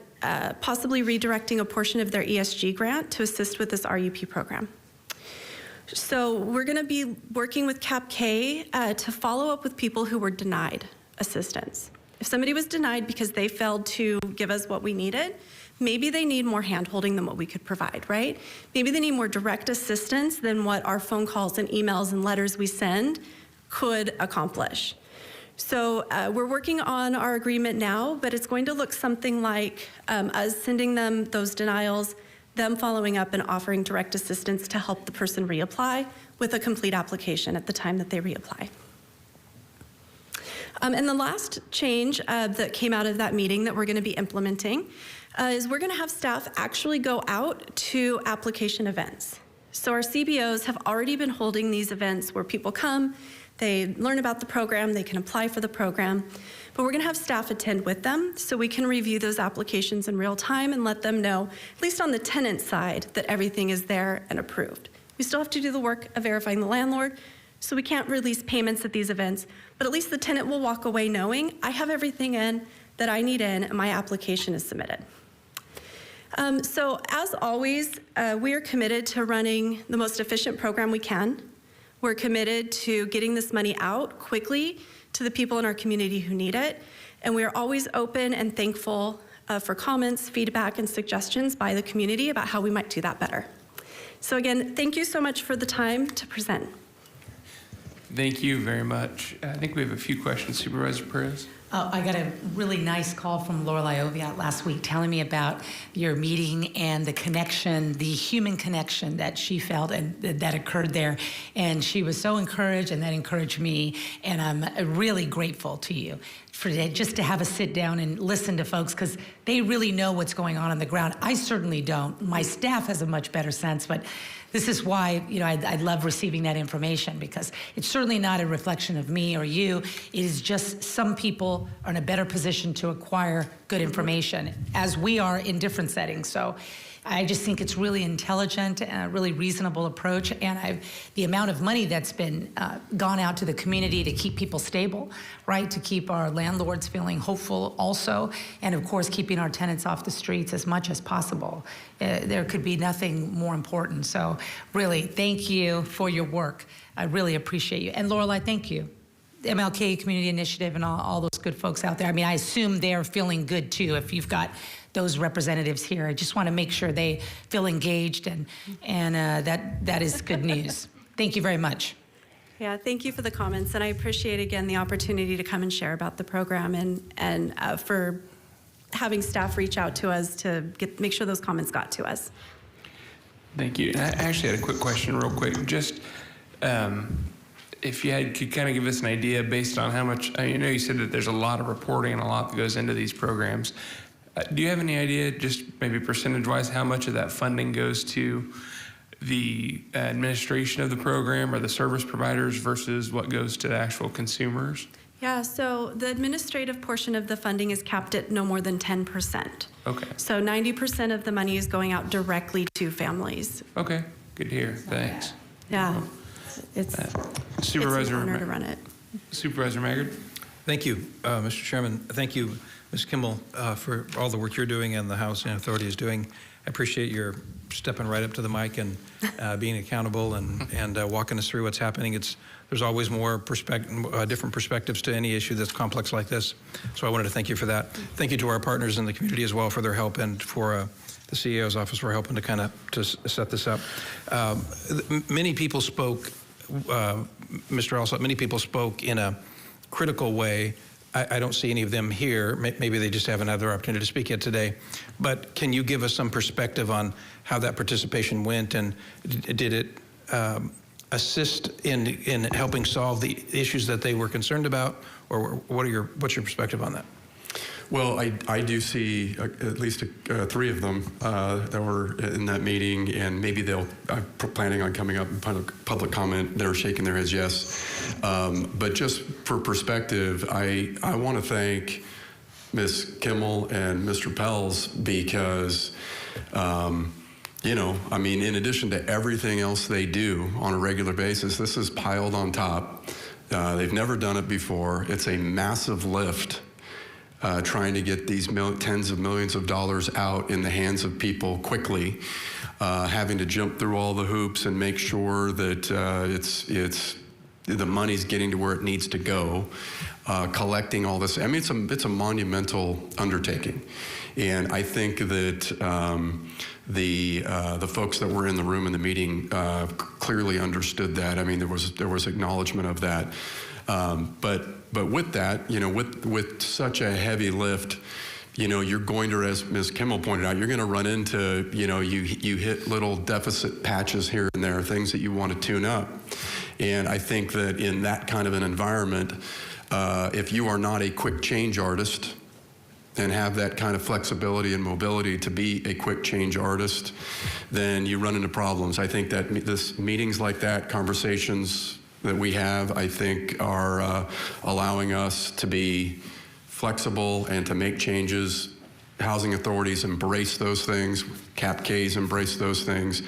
possibly redirecting a portion of their ESG grant to assist with this RUP program. So we're going to be working with CAP-K to follow up with people who were denied assistance. If somebody was denied because they failed to give us what we needed, maybe they need more hand-holding than what we could provide, right? Maybe they need more direct assistance than what our phone calls and emails and letters we send could accomplish. So we're working on our agreement now, but it's going to look something like us sending them those denials, them following up and offering direct assistance to help the person reapply with a complete application at the time that they reapply. And the last change that came out of that meeting that we're going to be implementing is we're going to have staff actually go out to application events. So our CBOs have already been holding these events where people come, they learn about the program, they can apply for the program, but we're going to have staff attend with them so we can review those applications in real time and let them know, at least on the tenant side, that everything is there and approved. We still have to do the work of verifying the landlord, so we can't release payments at these events, but at least the tenant will walk away knowing I have everything in that I need in and my application is submitted. So as always, we are committed to running the most efficient program we can. We're committed to getting this money out quickly to the people in our community who need it. And we are always open and thankful for comments, feedback, and suggestions by the community about how we might do that better. So again, thank you so much for the time to present. Thank you very much. I think we have a few questions. Supervisor Perez? I got a really nice call from Lorelei Oviatt last week telling me about your meeting and the connection, the human connection that she felt and that occurred there. And she was so encouraged, and that encouraged me. And I'm really grateful to you for just to have a sit down and listen to folks, because they really know what's going on the ground. I certainly don't. My staff has a much better sense, but this is why, you know, I love receiving that information, because it's certainly not a reflection of me or you. It is just some people are in a better position to acquire good information, as we are in different settings. So I just think it's really intelligent and a really reasonable approach. And the amount of money that's been gone out to the community to keep people stable, right? To keep our landlords feeling hopeful also. And of course, keeping our tenants off the streets as much as possible. There could be nothing more important. So really, thank you for your work. I really appreciate you. And Lorelei, thank you. The MLK Community Initiative and all those good folks out there. I mean, I assume they're feeling good too if you've got those representatives here. I just want to make sure they feel engaged, and that is good news. Thank you very much. Yeah, thank you for the comments, and I appreciate again the opportunity to come and share about the program, and for having staff reach out to us to make sure those comments got to us. Thank you. I actually had a quick question real quick. Just if you could kind of give us an idea based on how much, you know, you said that there's a lot of reporting and a lot that goes into these programs. Do you have any idea, just maybe percentage-wise, how much of that funding goes to the administration of the program or the service providers versus what goes to the actual consumers? Yeah, so the administrative portion of the funding is capped at no more than 10%. Okay. So 90% of the money is going out directly to families. Okay, good to hear. Thanks. Yeah, it's Supervisor, an honor to run it. Supervisor Maggard. Thank you, Mr. Chairman. Thank you, Ms. Kimball, for all the work you're doing and the Housing Authority is doing. I appreciate your stepping right up to the mic and being accountable and walking us through what's happening. There's always more different perspectives to any issue that's complex like this. So I wanted to thank you for that. Thank you to our partners in the community as well for their help, and for the CEO's office for helping to set this up. Many people spoke, Mr. Alsop, many people spoke in a critical way. I don't see any of them here. Maybe they just haven't had their opportunity to speak yet today. But can you give us some perspective on how that participation went, and did it assist in helping solve the issues that they were concerned about, or what's your perspective on that? Well, I do see at least three of them that were in that meeting, and maybe I'm planning on coming up in public comment. They're shaking their heads yes. But just for perspective, I want to thank Ms. Kimmel and Mr. Pels, because, you know, I mean, in addition to everything else they do on a regular basis, this is piled on top. They've never done it before. It's a massive lift. Trying to get these tens of millions of dollars out in the hands of people quickly, having to jump through all the hoops and make sure that the money's getting to where it needs to go, collecting all this. I mean, it's a monumental undertaking, and I think that the folks that were in the room in the meeting clearly understood that. I mean, there was acknowledgement of that, But with that, you know, with such a heavy lift, you know, you're going to, as Ms. Kimmel pointed out, you're going to run into, you know, you hit little deficit patches here and there, things that you want to tune up. And I think that in that kind of an environment, if you are not a quick change artist and have that kind of flexibility and mobility to be a quick change artist, then you run into problems. I think that meetings like that, conversations that we have, I think, are allowing us to be flexible and to make changes. Housing authorities embrace those things. CAP-Ks embrace those things.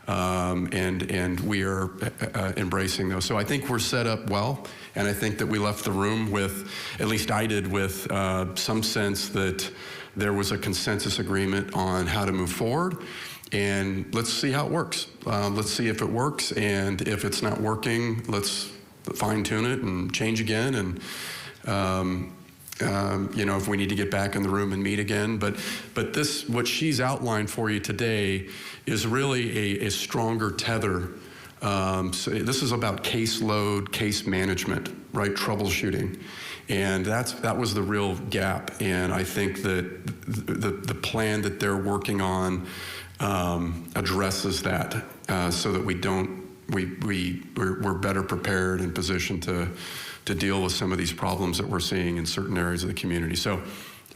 And we are embracing those. So I think we're set up well, and I think that we left the room with, at least I did, with some sense that there was a consensus agreement on how to move forward. And let's see how it works. Let's see if it works, and if it's not working, let's fine-tune it and change again. And you know, if we need to get back in the room and meet again. But what she's outlined for you today is really a stronger tether So this is about caseload, case management, right? Troubleshooting. And that was the real gap. And I think that the plan that they're working on addresses that so that we're better prepared and positioned to deal with some of these problems that we're seeing in certain areas of the community. So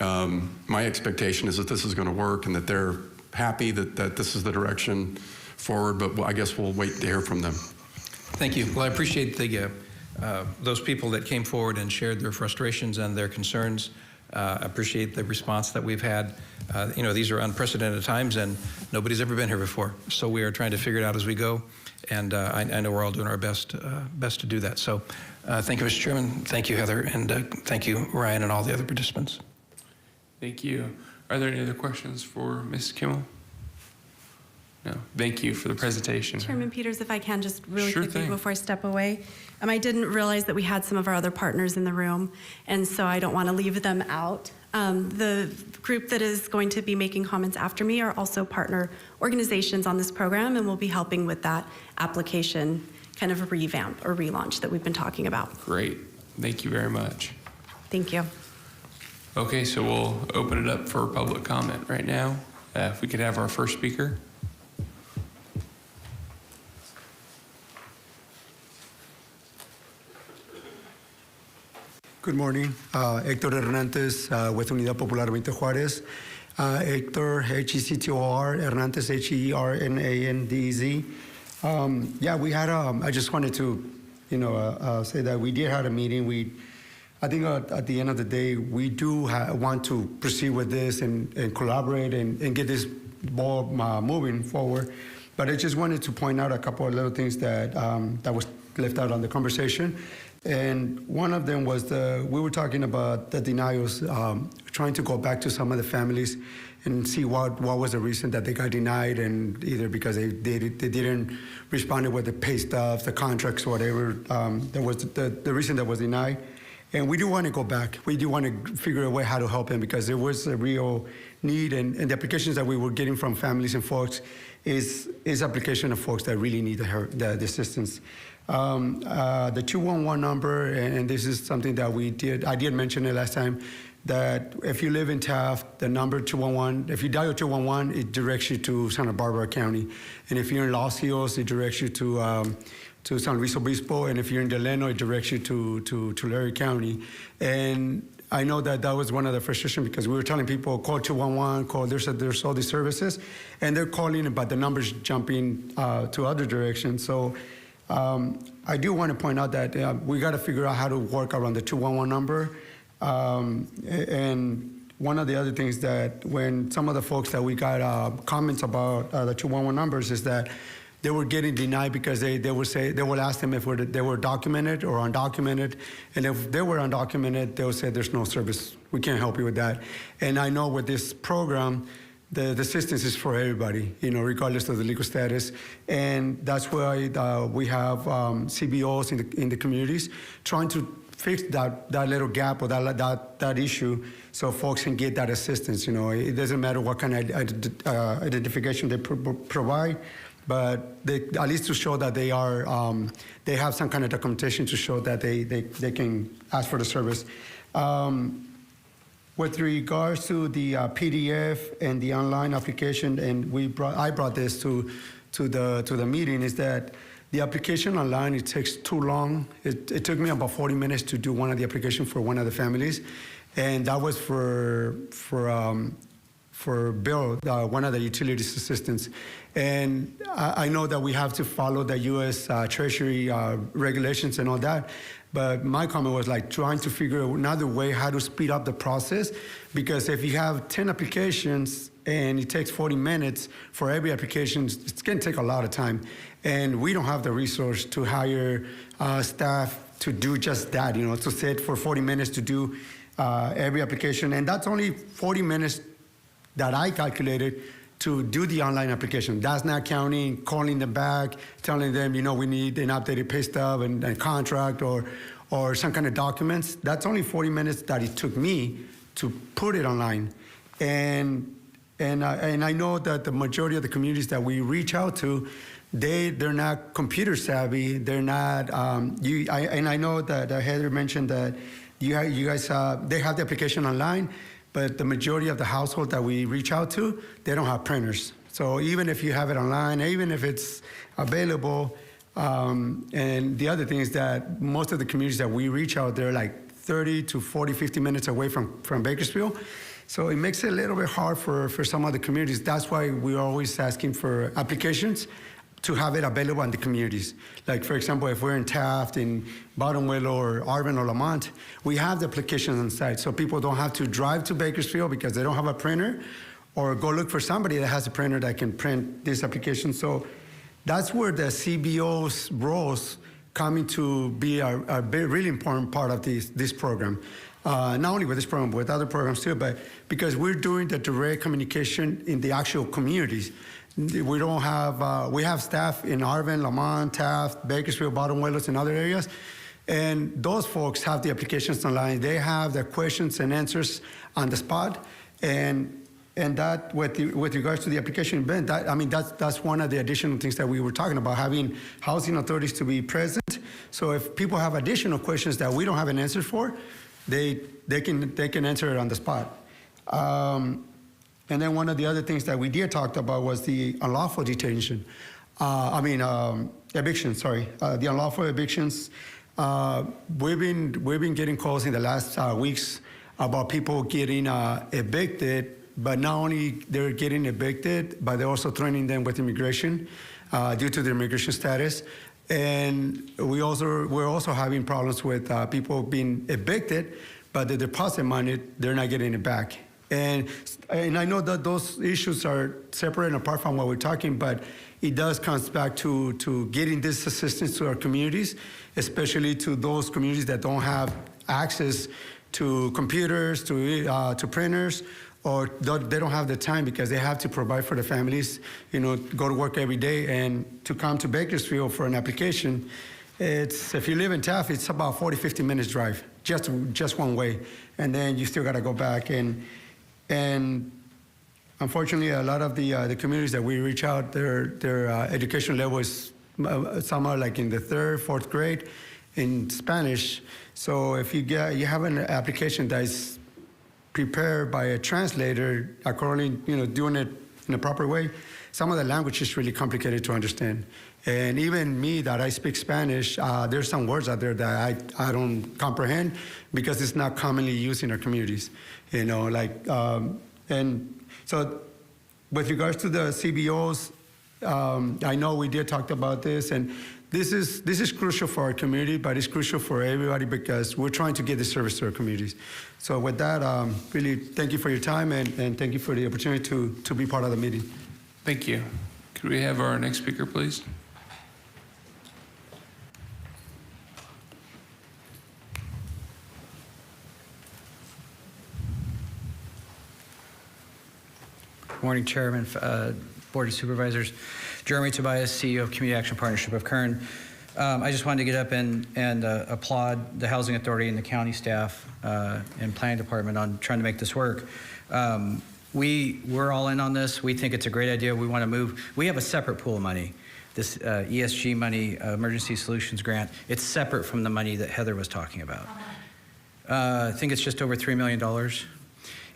my expectation is that this is going to work and that they're happy that this is the direction forward, but I guess we'll wait to hear from them. Thank you. Well, I appreciate those people that came forward and shared their frustrations and their concerns. Appreciate the response that we've had. These are unprecedented times and nobody's ever been here before. So we are trying to figure it out as we go. And I know we're all doing our best to do that. So thank you, Mr. Chairman. Thank you, Heather. And thank you, Ryan, and all the other participants. Thank you. Are there any other questions for Ms. Kimmel? No. Thank you for the presentation. Chairman Peters, if I can just really Sure quickly thing. before I step away. I didn't realize that we had some of our other partners in the room, and so I don't want to leave them out. The group that is going to be making comments after me are also partner organizations on this program, and will be helping with that application kind of revamp or relaunch that we've been talking about. Great. Thank you very much. Thank you. Okay, so we'll open it up for public comment right now. If we could have our first speaker. Good morning. Héctor Hernandez with Unidad Popular 20 Juárez. Héctor, H-E-C-T-O-R, Hernandez, H-E-R-N-A-N-D-E-Z. Yeah, we had, I just wanted to, say that we did have a meeting. I think at the end of the day, we do want to proceed with this and collaborate and get this ball moving forward. But I just wanted to point out a couple of little things that was left out on the conversation. And one of them was we were talking about the denials, trying to go back to some of the families and see what was the reason that they got denied, and either because they didn't respond with the pay stubs, the contracts, whatever. That was the reason that was denied. And we do want to go back. We do want to figure a way how to help them, because there was a real need, and the applications that we were getting from families and folks is application of folks that really need the assistance. The 211 number, and this is something that I did mention it last time, that if you live in Taft, the number 211, if you dial 211, it directs you to Santa Barbara County. And if you're in Los Hills, it directs you to San Luis Obispo, and if you're in Delano, it directs you to Tulare County. And I know that was one of the frustrations, because we were telling people, call 211, call, there's all these services, and they're calling, but the number's jumping to other directions. So I do want to point out that we got to figure out how to work around the 211 number. And one of the other things that when some of the folks that we got comments about the 211 numbers is that they were getting denied because they would ask them if they were documented or undocumented. And if they were undocumented, they would say there's no service. We can't help you with that. And I know with this program, the assistance is for everybody, regardless of the legal status. And that's why we have CBOs in the communities trying to fix that little gap or that issue so folks can get that assistance. It doesn't matter what kind of identification they provide, but at least to show that they have some kind of documentation to show that they can ask for the service. With regards to the PDF and the online application, and I brought this to the meeting, is that the application online, it takes too long. It took me about 40 minutes to do one of the application for one of the families, and that was for Bill, one of the utilities assistants. And I know that we have to follow the U.S. Treasury regulations and all that, but my comment was like trying to figure out another way how to speed up the process, because if you have 10 applications and it takes 40 minutes for every application, it's going to take a lot of time. And we don't have the resource to hire staff to do just that, to sit for 40 minutes to do every application. And that's only 40 minutes that I calculated to do the online application. That's not counting calling them back, telling them, we need an updated pay stub and a contract or some kind of documents. That's only 40 minutes that it took me to put it online. And I know that the majority of the communities that we reach out to, they're not computer savvy. They're not. And I know that Heather mentioned that you guys they have the application online, but the majority of the household that we reach out to, they don't have printers. So even if you have it online, even if it's available, and the other thing is that most of the communities that we reach out, they're like 30 to 40, 50 minutes away from Bakersfield. So it makes it a little bit hard for some other communities. That's why we're always asking for applications to have it available in the communities. Like, for example, if we're in Taft, in Bottom Willow, or Arvin, or Lamont, we have the applications on site. So people don't have to drive to Bakersfield because they don't have a printer, or go look for somebody that has a printer that can print this application. So that's where the CBO's roles coming to be a really important part of this program. Not only with this program, but with other programs too, but because we're doing the direct communication in the actual communities. We don't have, we have staff in Arvin, Lamont, Taft, Bakersfield, Bottom Willows, and other areas. And those folks have the applications online. They have the questions and answers on the spot. And that, with regards to the application event, that's one of the additional things that we were talking about, having housing authorities to be present. So if people have additional questions that we don't have an answer for, they can answer it on the spot. And then one of the other things that we did talk about was the unlawful detention. Eviction, sorry. The unlawful evictions. We've been getting calls in the last weeks about people getting evicted, but not only they're getting evicted, but they're also threatening them with immigration due to their immigration status. And we're also having problems with people being evicted, but the deposit money, they're not getting it back. And I know that those issues are separate and apart from what we're talking, but it does come back to getting this assistance to our communities, especially to those communities that don't have access to computers, to printers, or they don't have the time because they have to provide for the families, go to work every day, and to come to Bakersfield for an application, if you live in Taft, it's about 40, 50 minutes drive, just one way, and then you still got to go back. And unfortunately, a lot of the communities that we reach out, their education level is some are like in the 3rd, 4th grade in Spanish. So if you have an application that is prepared by a translator, according, doing it in a proper way, some of the language is really complicated to understand. And even me, that I speak Spanish, there's some words out there that I don't comprehend because it's not commonly used in our communities. And so with regards to the CBOs, I know we did talk about this, and this is crucial for our community, but it's crucial for everybody because we're trying to get the service to our communities. So with that, really thank you for your time, and thank you for the opportunity to be part of the meeting. Thank you. Could we have our next speaker, please? Good morning, Chairman, Board of Supervisors. Jeremy Tobias, CEO of Community Action Partnership of Kern. I just wanted to get up and applaud the Housing Authority and the county staff and planning department on trying to make this work. We're all in on this. We think it's a great idea. We want to move. We have a separate pool of money, this ESG money, Emergency Solutions Grant. It's separate from the money that Heather was talking about. I think it's just over $3 million.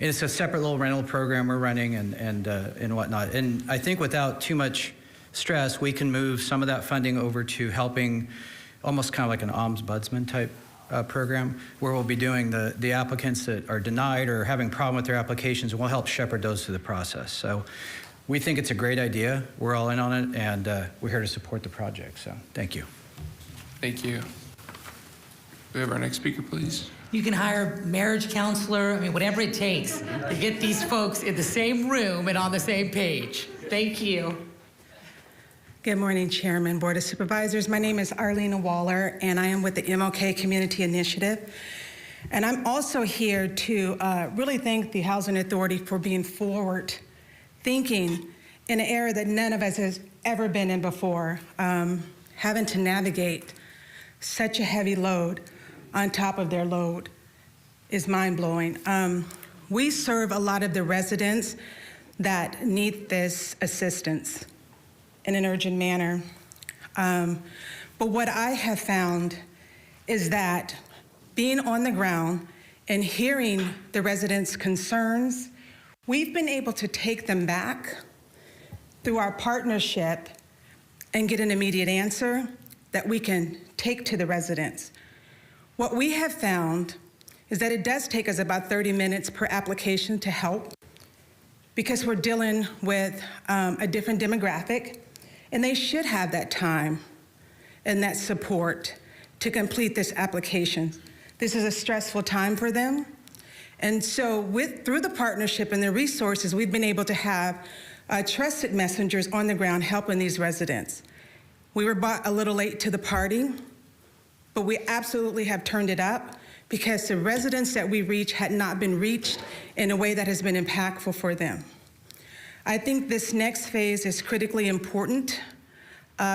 And it's a separate little rental program we're running and whatnot. And I think without too much stress, we can move some of that funding over to helping almost kind of like an ombudsman type program where we'll be doing the applicants that are denied or having a problem with their applications, and we'll help shepherd those through the process. So we think it's a great idea. We're all in on it, and we're here to support the project. So thank you. Thank you. We have our next speaker, please. You can hire a marriage counselor, whatever it takes to get these folks in the same room and on the same page. Thank you. Good morning, Chairman, Board of Supervisors. My name is Arlena Waller, and I am with the MLK Community Initiative. And I'm also here to really thank the Housing Authority for being forward thinking in an area that none of us has ever been in before, having to navigate such a heavy load on top of their load is mind-blowing. We serve a lot of the residents that need this assistance. in an urgent manner. But what I have found is that being on the ground and hearing the residents' concerns, we've been able to take them back through our partnership and get an immediate answer that we can take to the residents. What we have found is that it does take us about 30 minutes per application to help, because we're dealing with a different demographic, and they should have that time and that support to complete this application. This is a stressful time for them. And so through the partnership and the resources, we've been able to have trusted messengers on the ground helping these residents. We were brought a little late to the party, but we absolutely have turned it up because the residents that we reach had not been reached in a way that has been impactful for them. I think this next phase is critically important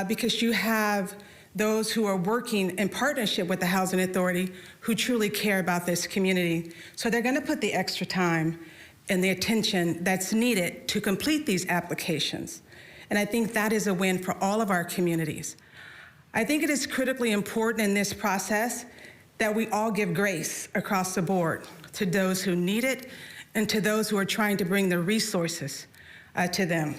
because you have those who are working in partnership with the Housing Authority who truly care about this community. So they're gonna put the extra time and the attention that's needed to complete these applications. And I think that is a win for all of our communities. I think it is critically important in this process that we all give grace across the board to those who need it and to those who are trying to bring the resources to them.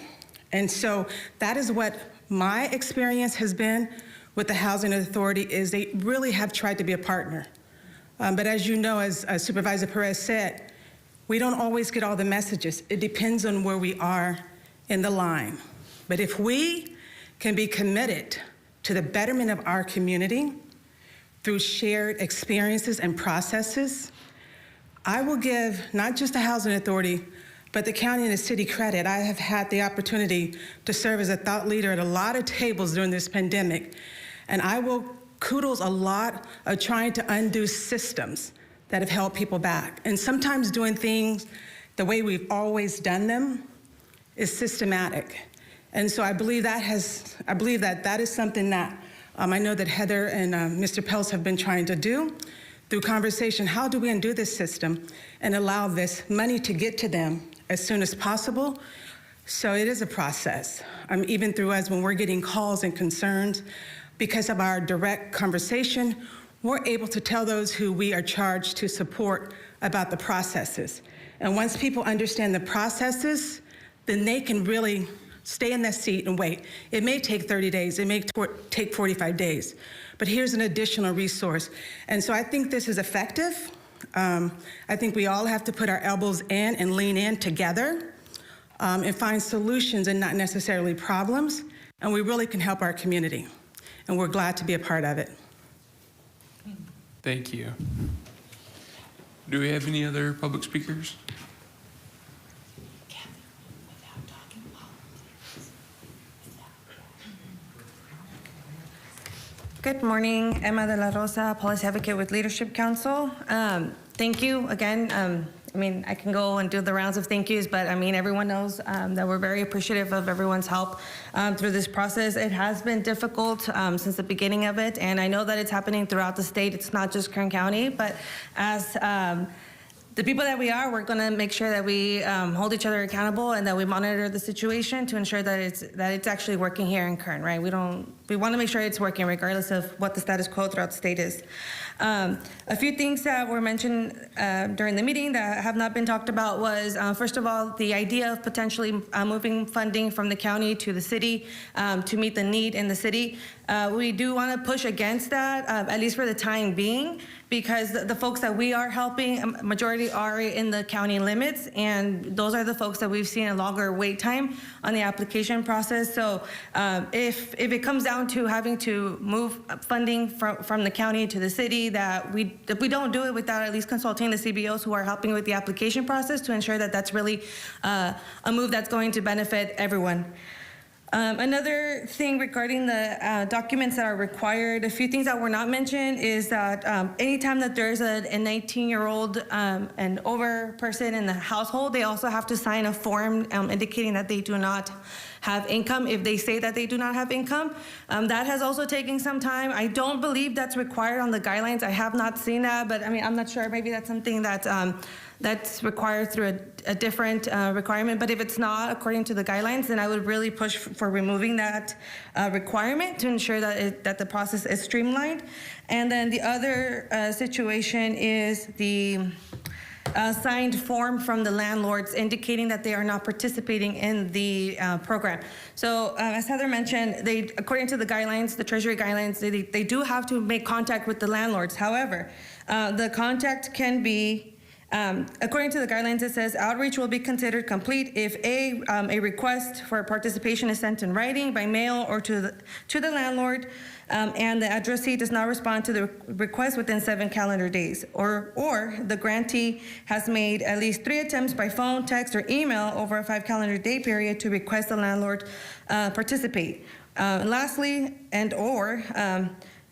And so that is what my experience has been with the Housing Authority, is they really have tried to be a partner. But as you know, as Supervisor Perez said, we don't always get all the messages. It depends on where we are in the line. But if we can be committed to the betterment of our community through shared experiences and processes, I will give not just the Housing Authority, but the county and the city credit. I have had the opportunity to serve as a thought leader at a lot of tables during this pandemic, and I will kudos a lot of trying to undo systems that have held people back. And sometimes doing things the way we've always done them is systematic. And so I believe that is something that I know that Heather and Mr. Pels have been trying to do through conversation. How do we undo this system and allow this money to get to them as soon as possible? So it is a process. Even through us, when we're getting calls and concerns, because of our direct conversation, we're able to tell those who we are charged to support about the processes. And once people understand the processes, then they can really stay in that seat and wait. It may take 30 days, it may take 45 days, but here's an additional resource. And so I think this is effective. I think we all have to put our elbows in and lean in together and find solutions and not necessarily problems, and we really can help our community. And we're glad to be a part of it. Thank you. Do we have any other public speakers? Good morning, Emma de la Rosa, Policy Advocate with Leadership Council. Thank you again. I can go and do the rounds of thank yous, but everyone knows that we're very appreciative of everyone's help through this process. It has been difficult since the beginning of it, and I know that it's happening throughout the state. It's not just Kern County, but as the people that we are, we're going to make sure that we hold each other accountable and that we monitor the situation to ensure that it's actually working here in Kern, right? We want to make sure it's working regardless of what the status quo throughout the state is. A few things that were mentioned during the meeting that have not been talked about was, first of all, the idea of potentially moving funding from the county to the city to meet the need in the city. We do want to push against that, at least for the time being, because the folks that we are helping, majority are in the county limits, and those are the folks that we've seen a longer wait time on the application process. So if it comes down to having to move funding from the county to the city, that if we don't do it without at least consulting the CBOs who are helping with the application process to ensure that that's really a move that's going to benefit everyone. Another thing regarding the documents that are required, a few things that were not mentioned is that anytime that there's an 18-year-old and over person in the household, they also have to sign a form indicating that they do not have income if they say that they do not have income. That has also taken some time. I don't believe that's required on the guidelines. I have not seen that, but I mean, I'm not sure. Maybe that's something that's required through a different requirement. But if it's not according to the guidelines, then I would really push for removing that requirement to ensure that the process is streamlined. And then the other situation is the signed form from the landlords indicating that they are not participating in the program. So as Heather mentioned, according to the guidelines, the Treasury guidelines, they do have to make contact with the landlords. However, the contact can be according to the guidelines, it says outreach will be considered complete if a request for participation is sent in writing, by mail, or to the landlord, and the addressee does not respond to the request within 7 calendar days, or the grantee has made at least 3 attempts by phone, text, or email over a 5 calendar day period to request the landlord participate. Lastly,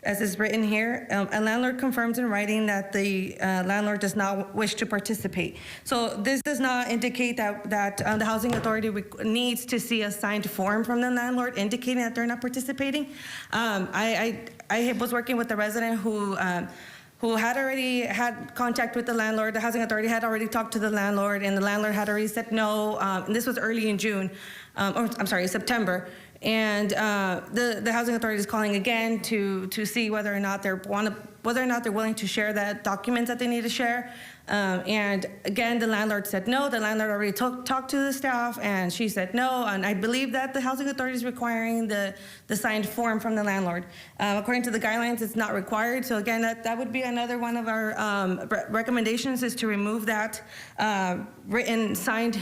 as is written here, a landlord confirms in writing that the landlord does not wish to participate. So this does not indicate that the Housing Authority needs to see a signed form from the landlord indicating that they're not participating. I was working with a resident who had already had contact with the landlord. The Housing Authority had already talked to the landlord, and the landlord had already said no. And this was early in September. And the Housing Authority is calling again to see whether or not they're willing to share that documents that they need to share. And again, the landlord said no. The landlord already talked to the staff, and she said no. And I believe that the Housing Authority is requiring the signed form from the landlord. According to the guidelines, it's not required. So again, that would be another one of our recommendations, is to remove that written signed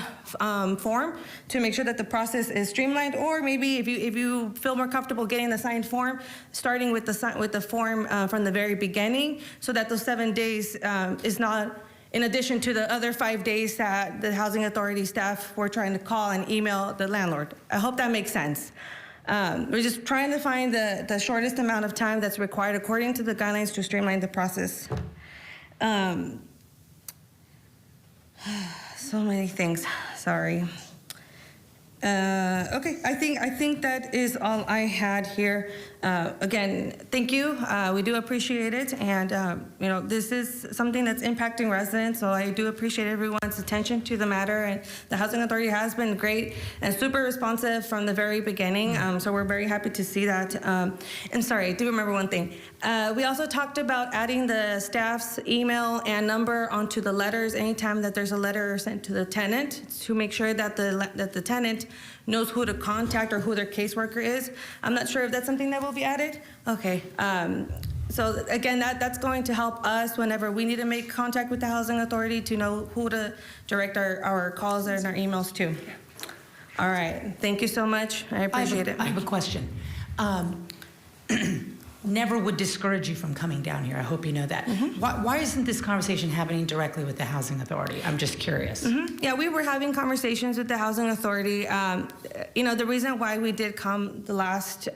form to make sure that the process is streamlined. Or maybe if you feel more comfortable getting the signed form, starting with the form from the very beginning, so that those 7 days is not in addition to the other 5 days that the Housing Authority staff were trying to call and email the landlord. I hope that makes sense. We're just trying to find the shortest amount of time that's required according to the guidelines to streamline the process. So many things, sorry. Okay, I think that is all I had here. Again, thank you. We do appreciate it, and this is something that's impacting residents, so I do appreciate everyone's attention to the matter. And the Housing Authority has been great and super responsive from the very beginning, so we're very happy to see that. And sorry, I do remember one thing. We also talked about adding the staff's email and number onto the letters anytime that there's a letter sent to the tenant, to make sure that the tenant knows who to contact or who their caseworker is. I'm not sure if that's something that will be added. Okay. So again, that's going to help us whenever we need to make contact with the Housing Authority to know who to direct our calls and our emails to. All right. Thank you so much. I appreciate it. I have a question. Never would discourage you from coming down here. I hope you know that. Why isn't this conversation happening directly with the Housing Authority? I'm just curious. Yeah, we were having conversations with the Housing Authority. The reason why we did come the last...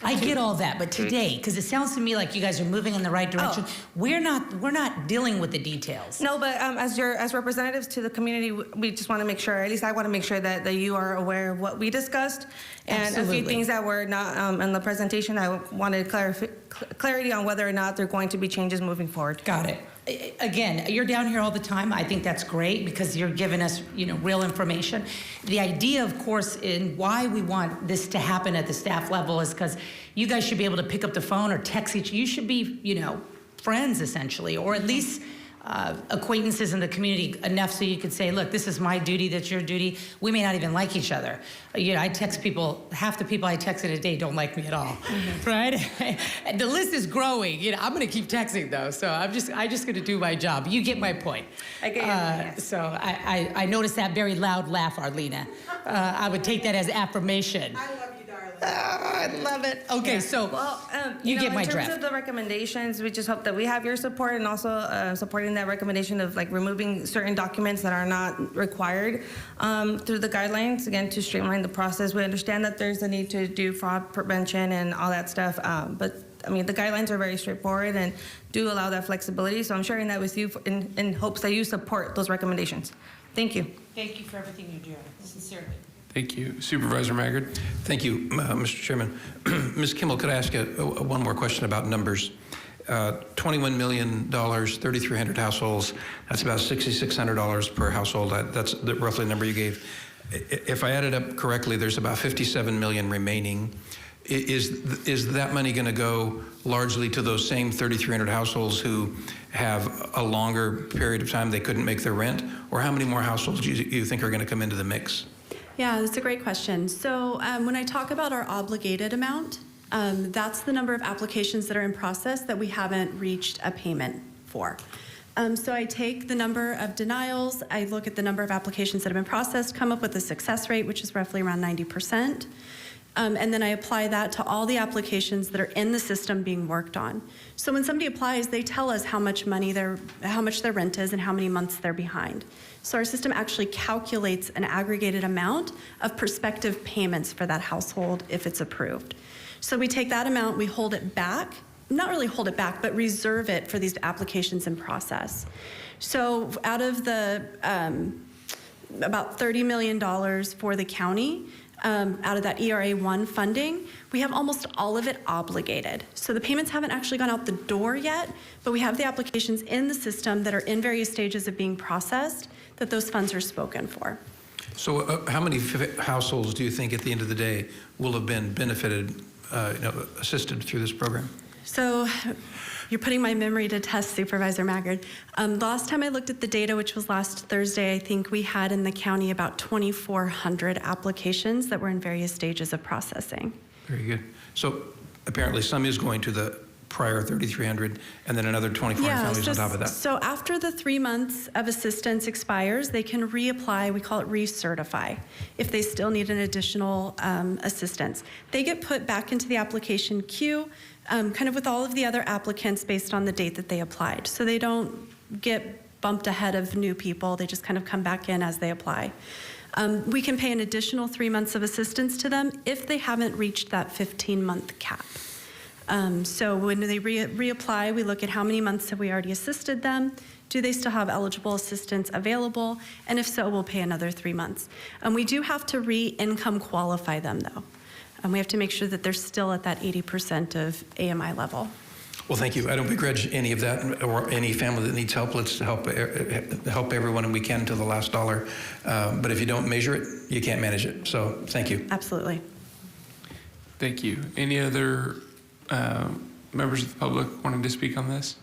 I get all that, but today, because it sounds to me like you guys are moving in the right direction. We're not dealing with the details. No, but as representatives to the community, we just want to make sure, at least I want to make sure that you are aware of what we discussed. And a few things that were not in the presentation, I wanted clarity on whether or not there are going to be changes moving forward. Got it. Again, you're down here all the time. I think that's great because you're giving us, real information. The idea, of course, in why we want this to happen at the staff level is because you guys should be able to pick up the phone or text each. You should be, friends essentially, or at least acquaintances in the community enough so you could say, look, this is my duty, that's your duty. We may not even like each other. I text people, half the people I text in a day don't like me at all, right? And the list is growing. I'm going to keep texting though, so I'm just going to do my job. You get my point. I get your point. So I noticed that very loud laugh, Arlena. I would take that as affirmation. I love you, darling. I love it. Okay, so you get my draft. In terms of the recommendations, we just hope that we have your support, and also supporting that recommendation of removing certain documents that are not required through the guidelines, again, to streamline the process. We understand that there's a need to do fraud prevention and all that stuff, but the guidelines are very straightforward and do allow that flexibility. So I'm sharing that with you in hopes that you support those recommendations. Thank you. Thank you for everything you're doing, sincerely. Thank you. Supervisor Maggard. Thank you, Mr. Chairman. Ms. Kimmel, could I ask one more question about numbers? $21 million, 3,300 households, that's about $6,600 per household. That's roughly the number you gave. If I added up correctly, there's about 57 million remaining. Is that money going to go largely to those same 3,300 households who have a longer period of time they couldn't make their rent? Or how many more households do you think are going to come into the mix? Yeah, that's a great question. So when I talk about our obligated amount, that's the number of applications that are in process that we haven't reached a payment for. So I take the number of denials, I look at the number of applications that have been processed, come up with a success rate, which is roughly around 90%. And then I apply that to all the applications that are in the system being worked on. So when somebody applies, they tell us how much their rent is and how many months they're behind. So our system actually calculates an aggregated amount of prospective payments for that household if it's approved. So we take that amount, we hold it back, not really hold it back, but reserve it for these applications in process. So out of the about $30 million for the county, out of that ERA1 funding, we have almost all of it obligated. So the payments haven't actually gone out the door yet, but we have the applications in the system that are in various stages of being processed that those funds are spoken for. So how many households do you think at the end of the day will have been benefited, assisted through this program? So you're putting my memory to test, Supervisor Maggard. The last time I looked at the data, which was last Thursday, I think we had in the county about 2,400 applications that were in various stages of processing. Very good. So apparently some is going to the prior 3,300 and then another 2,400 families on top of that. So after the 3 months of assistance expires, they can reapply, we call it recertify, if they still need an additional assistance. They get put back into the application queue, kind of with all of the other applicants based on the date that they applied. So they don't get bumped ahead of new people, they just kind of come back in as they apply. We can pay an additional 3 months of assistance to them if they haven't reached that 15-month cap. So when they reapply, we look at how many months have we already assisted them, do they still have eligible assistance available, and if so, we'll pay another 3 months. We do have to re-income qualify them though. We have to make sure that they're still at that 80% of AMI level. Well, thank you. I don't begrudge any of that or any family that needs help. Let's help everyone we can until the last dollar. But if you don't measure it, you can't manage it. So thank you. Absolutely. Thank you. Any other members of the public wanting to speak on this?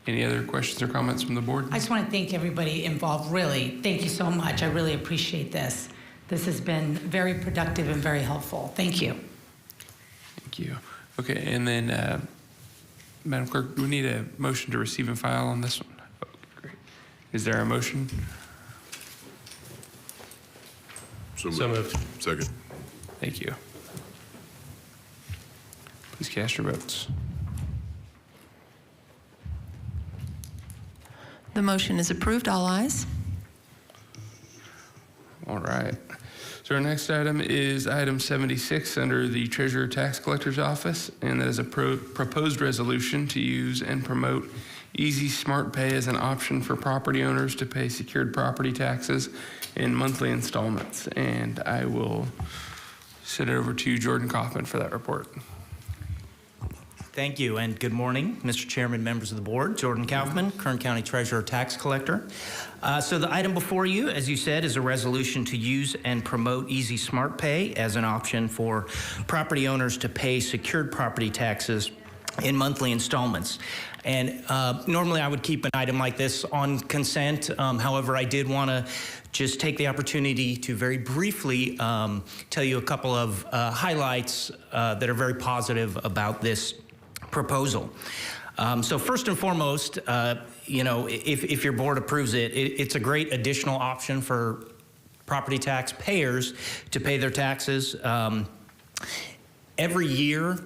Any other questions or comments from the board? I just want to thank everybody involved, really. Thank you so much. I really appreciate this. This has been very productive and very helpful. Thank you. Thank you. Okay, and then, Madam Clerk, do we need a motion to receive and file on this one? Oh, great. Is there a motion? So moved. Second. Thank you. Please cast your votes. The motion is approved. All ayes. All right. So our next item is item 76 under the Treasurer Tax Collector's Office, and that is a proposed resolution to use and promote Easy Smart Pay as an option for property owners to pay secured property taxes in monthly installments. And I will send it over to Jordan Kaufman for that report. Thank you, and good morning, Mr. Chairman, members of the board. Jordan Kaufman, Kern County Treasurer Tax Collector. So the item before you, as you said, is a resolution to use and promote Easy Smart Pay as an option for property owners to pay secured property taxes in monthly installments. And normally I would keep an item like this on consent. However, I did want to just take the opportunity to very briefly tell you a couple of highlights that are very positive about this proposal. So first and foremost, if your board approves it, it's a great additional option for property tax payers to pay their taxes. Every year,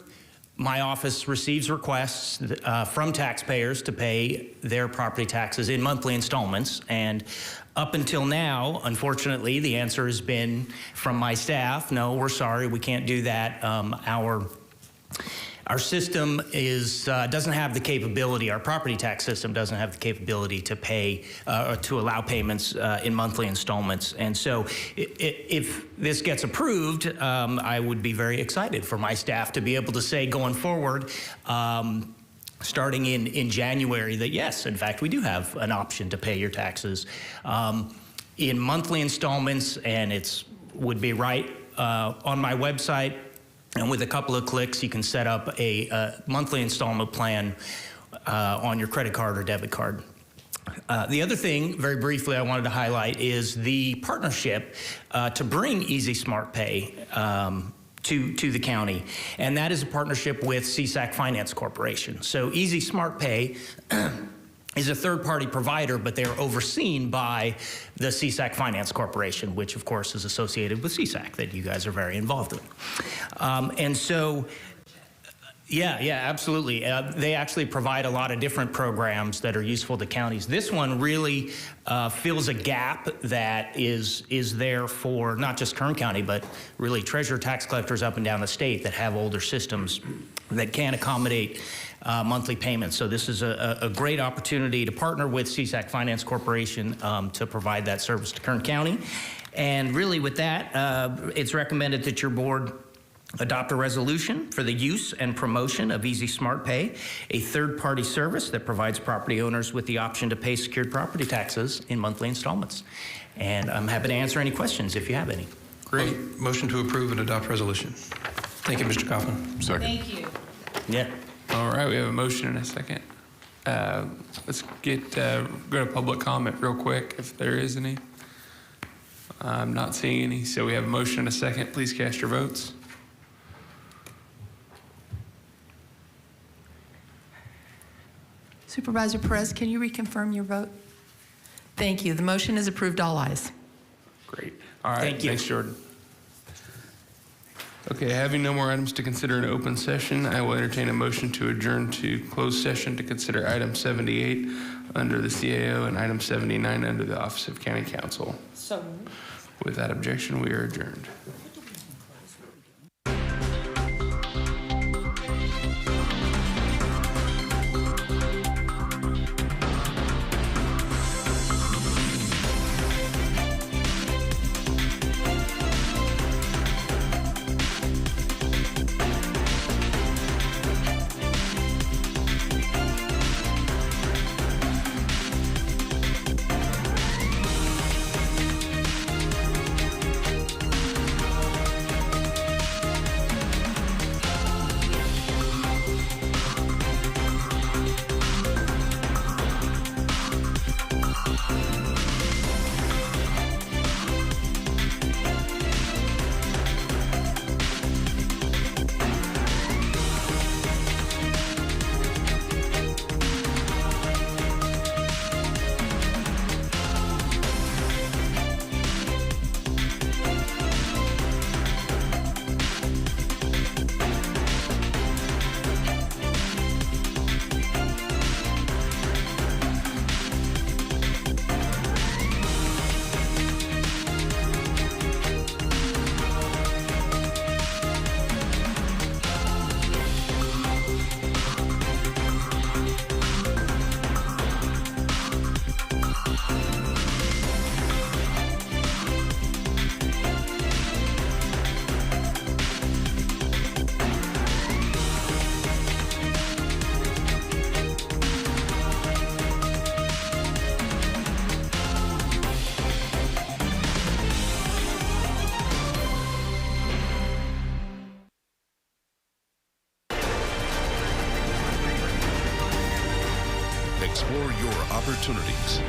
my office receives requests from taxpayers to pay their property taxes in monthly installments. And up until now, unfortunately, the answer has Our system doesn't have the capability, our property tax system doesn't have the capability to pay or to allow payments in monthly installments. And so if this gets approved, I would be very excited for my staff to be able to say going forward, starting in January, that yes, in fact, we do have an option to pay your taxes in monthly installments, and would be right on my website. And with a couple of clicks, you can set up a monthly installment plan on your credit card or debit card. The other thing, very briefly, I wanted to highlight is the partnership to bring Easy Smart Pay to the county, and that is a partnership with CSAC Finance Corporation. So Easy Smart Pay is a third-party provider, but they're overseen by the CSAC Finance Corporation, which of course is associated with CSAC, that you guys are very involved with. And so, yeah, absolutely. They actually provide a lot of different programs that are useful to counties. This one really fills a gap that is there for not just Kern County, but really treasurer tax collectors up and down the state that have older systems that can't accommodate monthly payments. So this is a great opportunity to partner with CSAC Finance Corporation to provide that service to Kern County. And really with that, it's recommended that your board adopt a resolution for the use and promotion of Easy Smart Pay, a third-party service that provides property owners with the option to pay secured property taxes in monthly installments. And I'm happy to answer any questions if you have any. Great. Motion to approve and adopt resolution. Thank you, Mr. Kaufman. Second. Thank you. Yeah. All right, we have a motion and a second. Let's go to public comment real quick, if there is any. I'm not seeing any, so we have a motion and a second. Please cast your votes. Supervisor Perez, can you reconfirm your vote? Thank you. The motion is approved, all ayes. Great. All right, Thank you. Thanks, Jordan. Okay, having no more items to consider in open session, I will entertain a motion to adjourn to closed session to consider item 78 under the CAO and item 79 under the Office of County Counsel. So With that objection, we are adjourned. Explore your opportunities.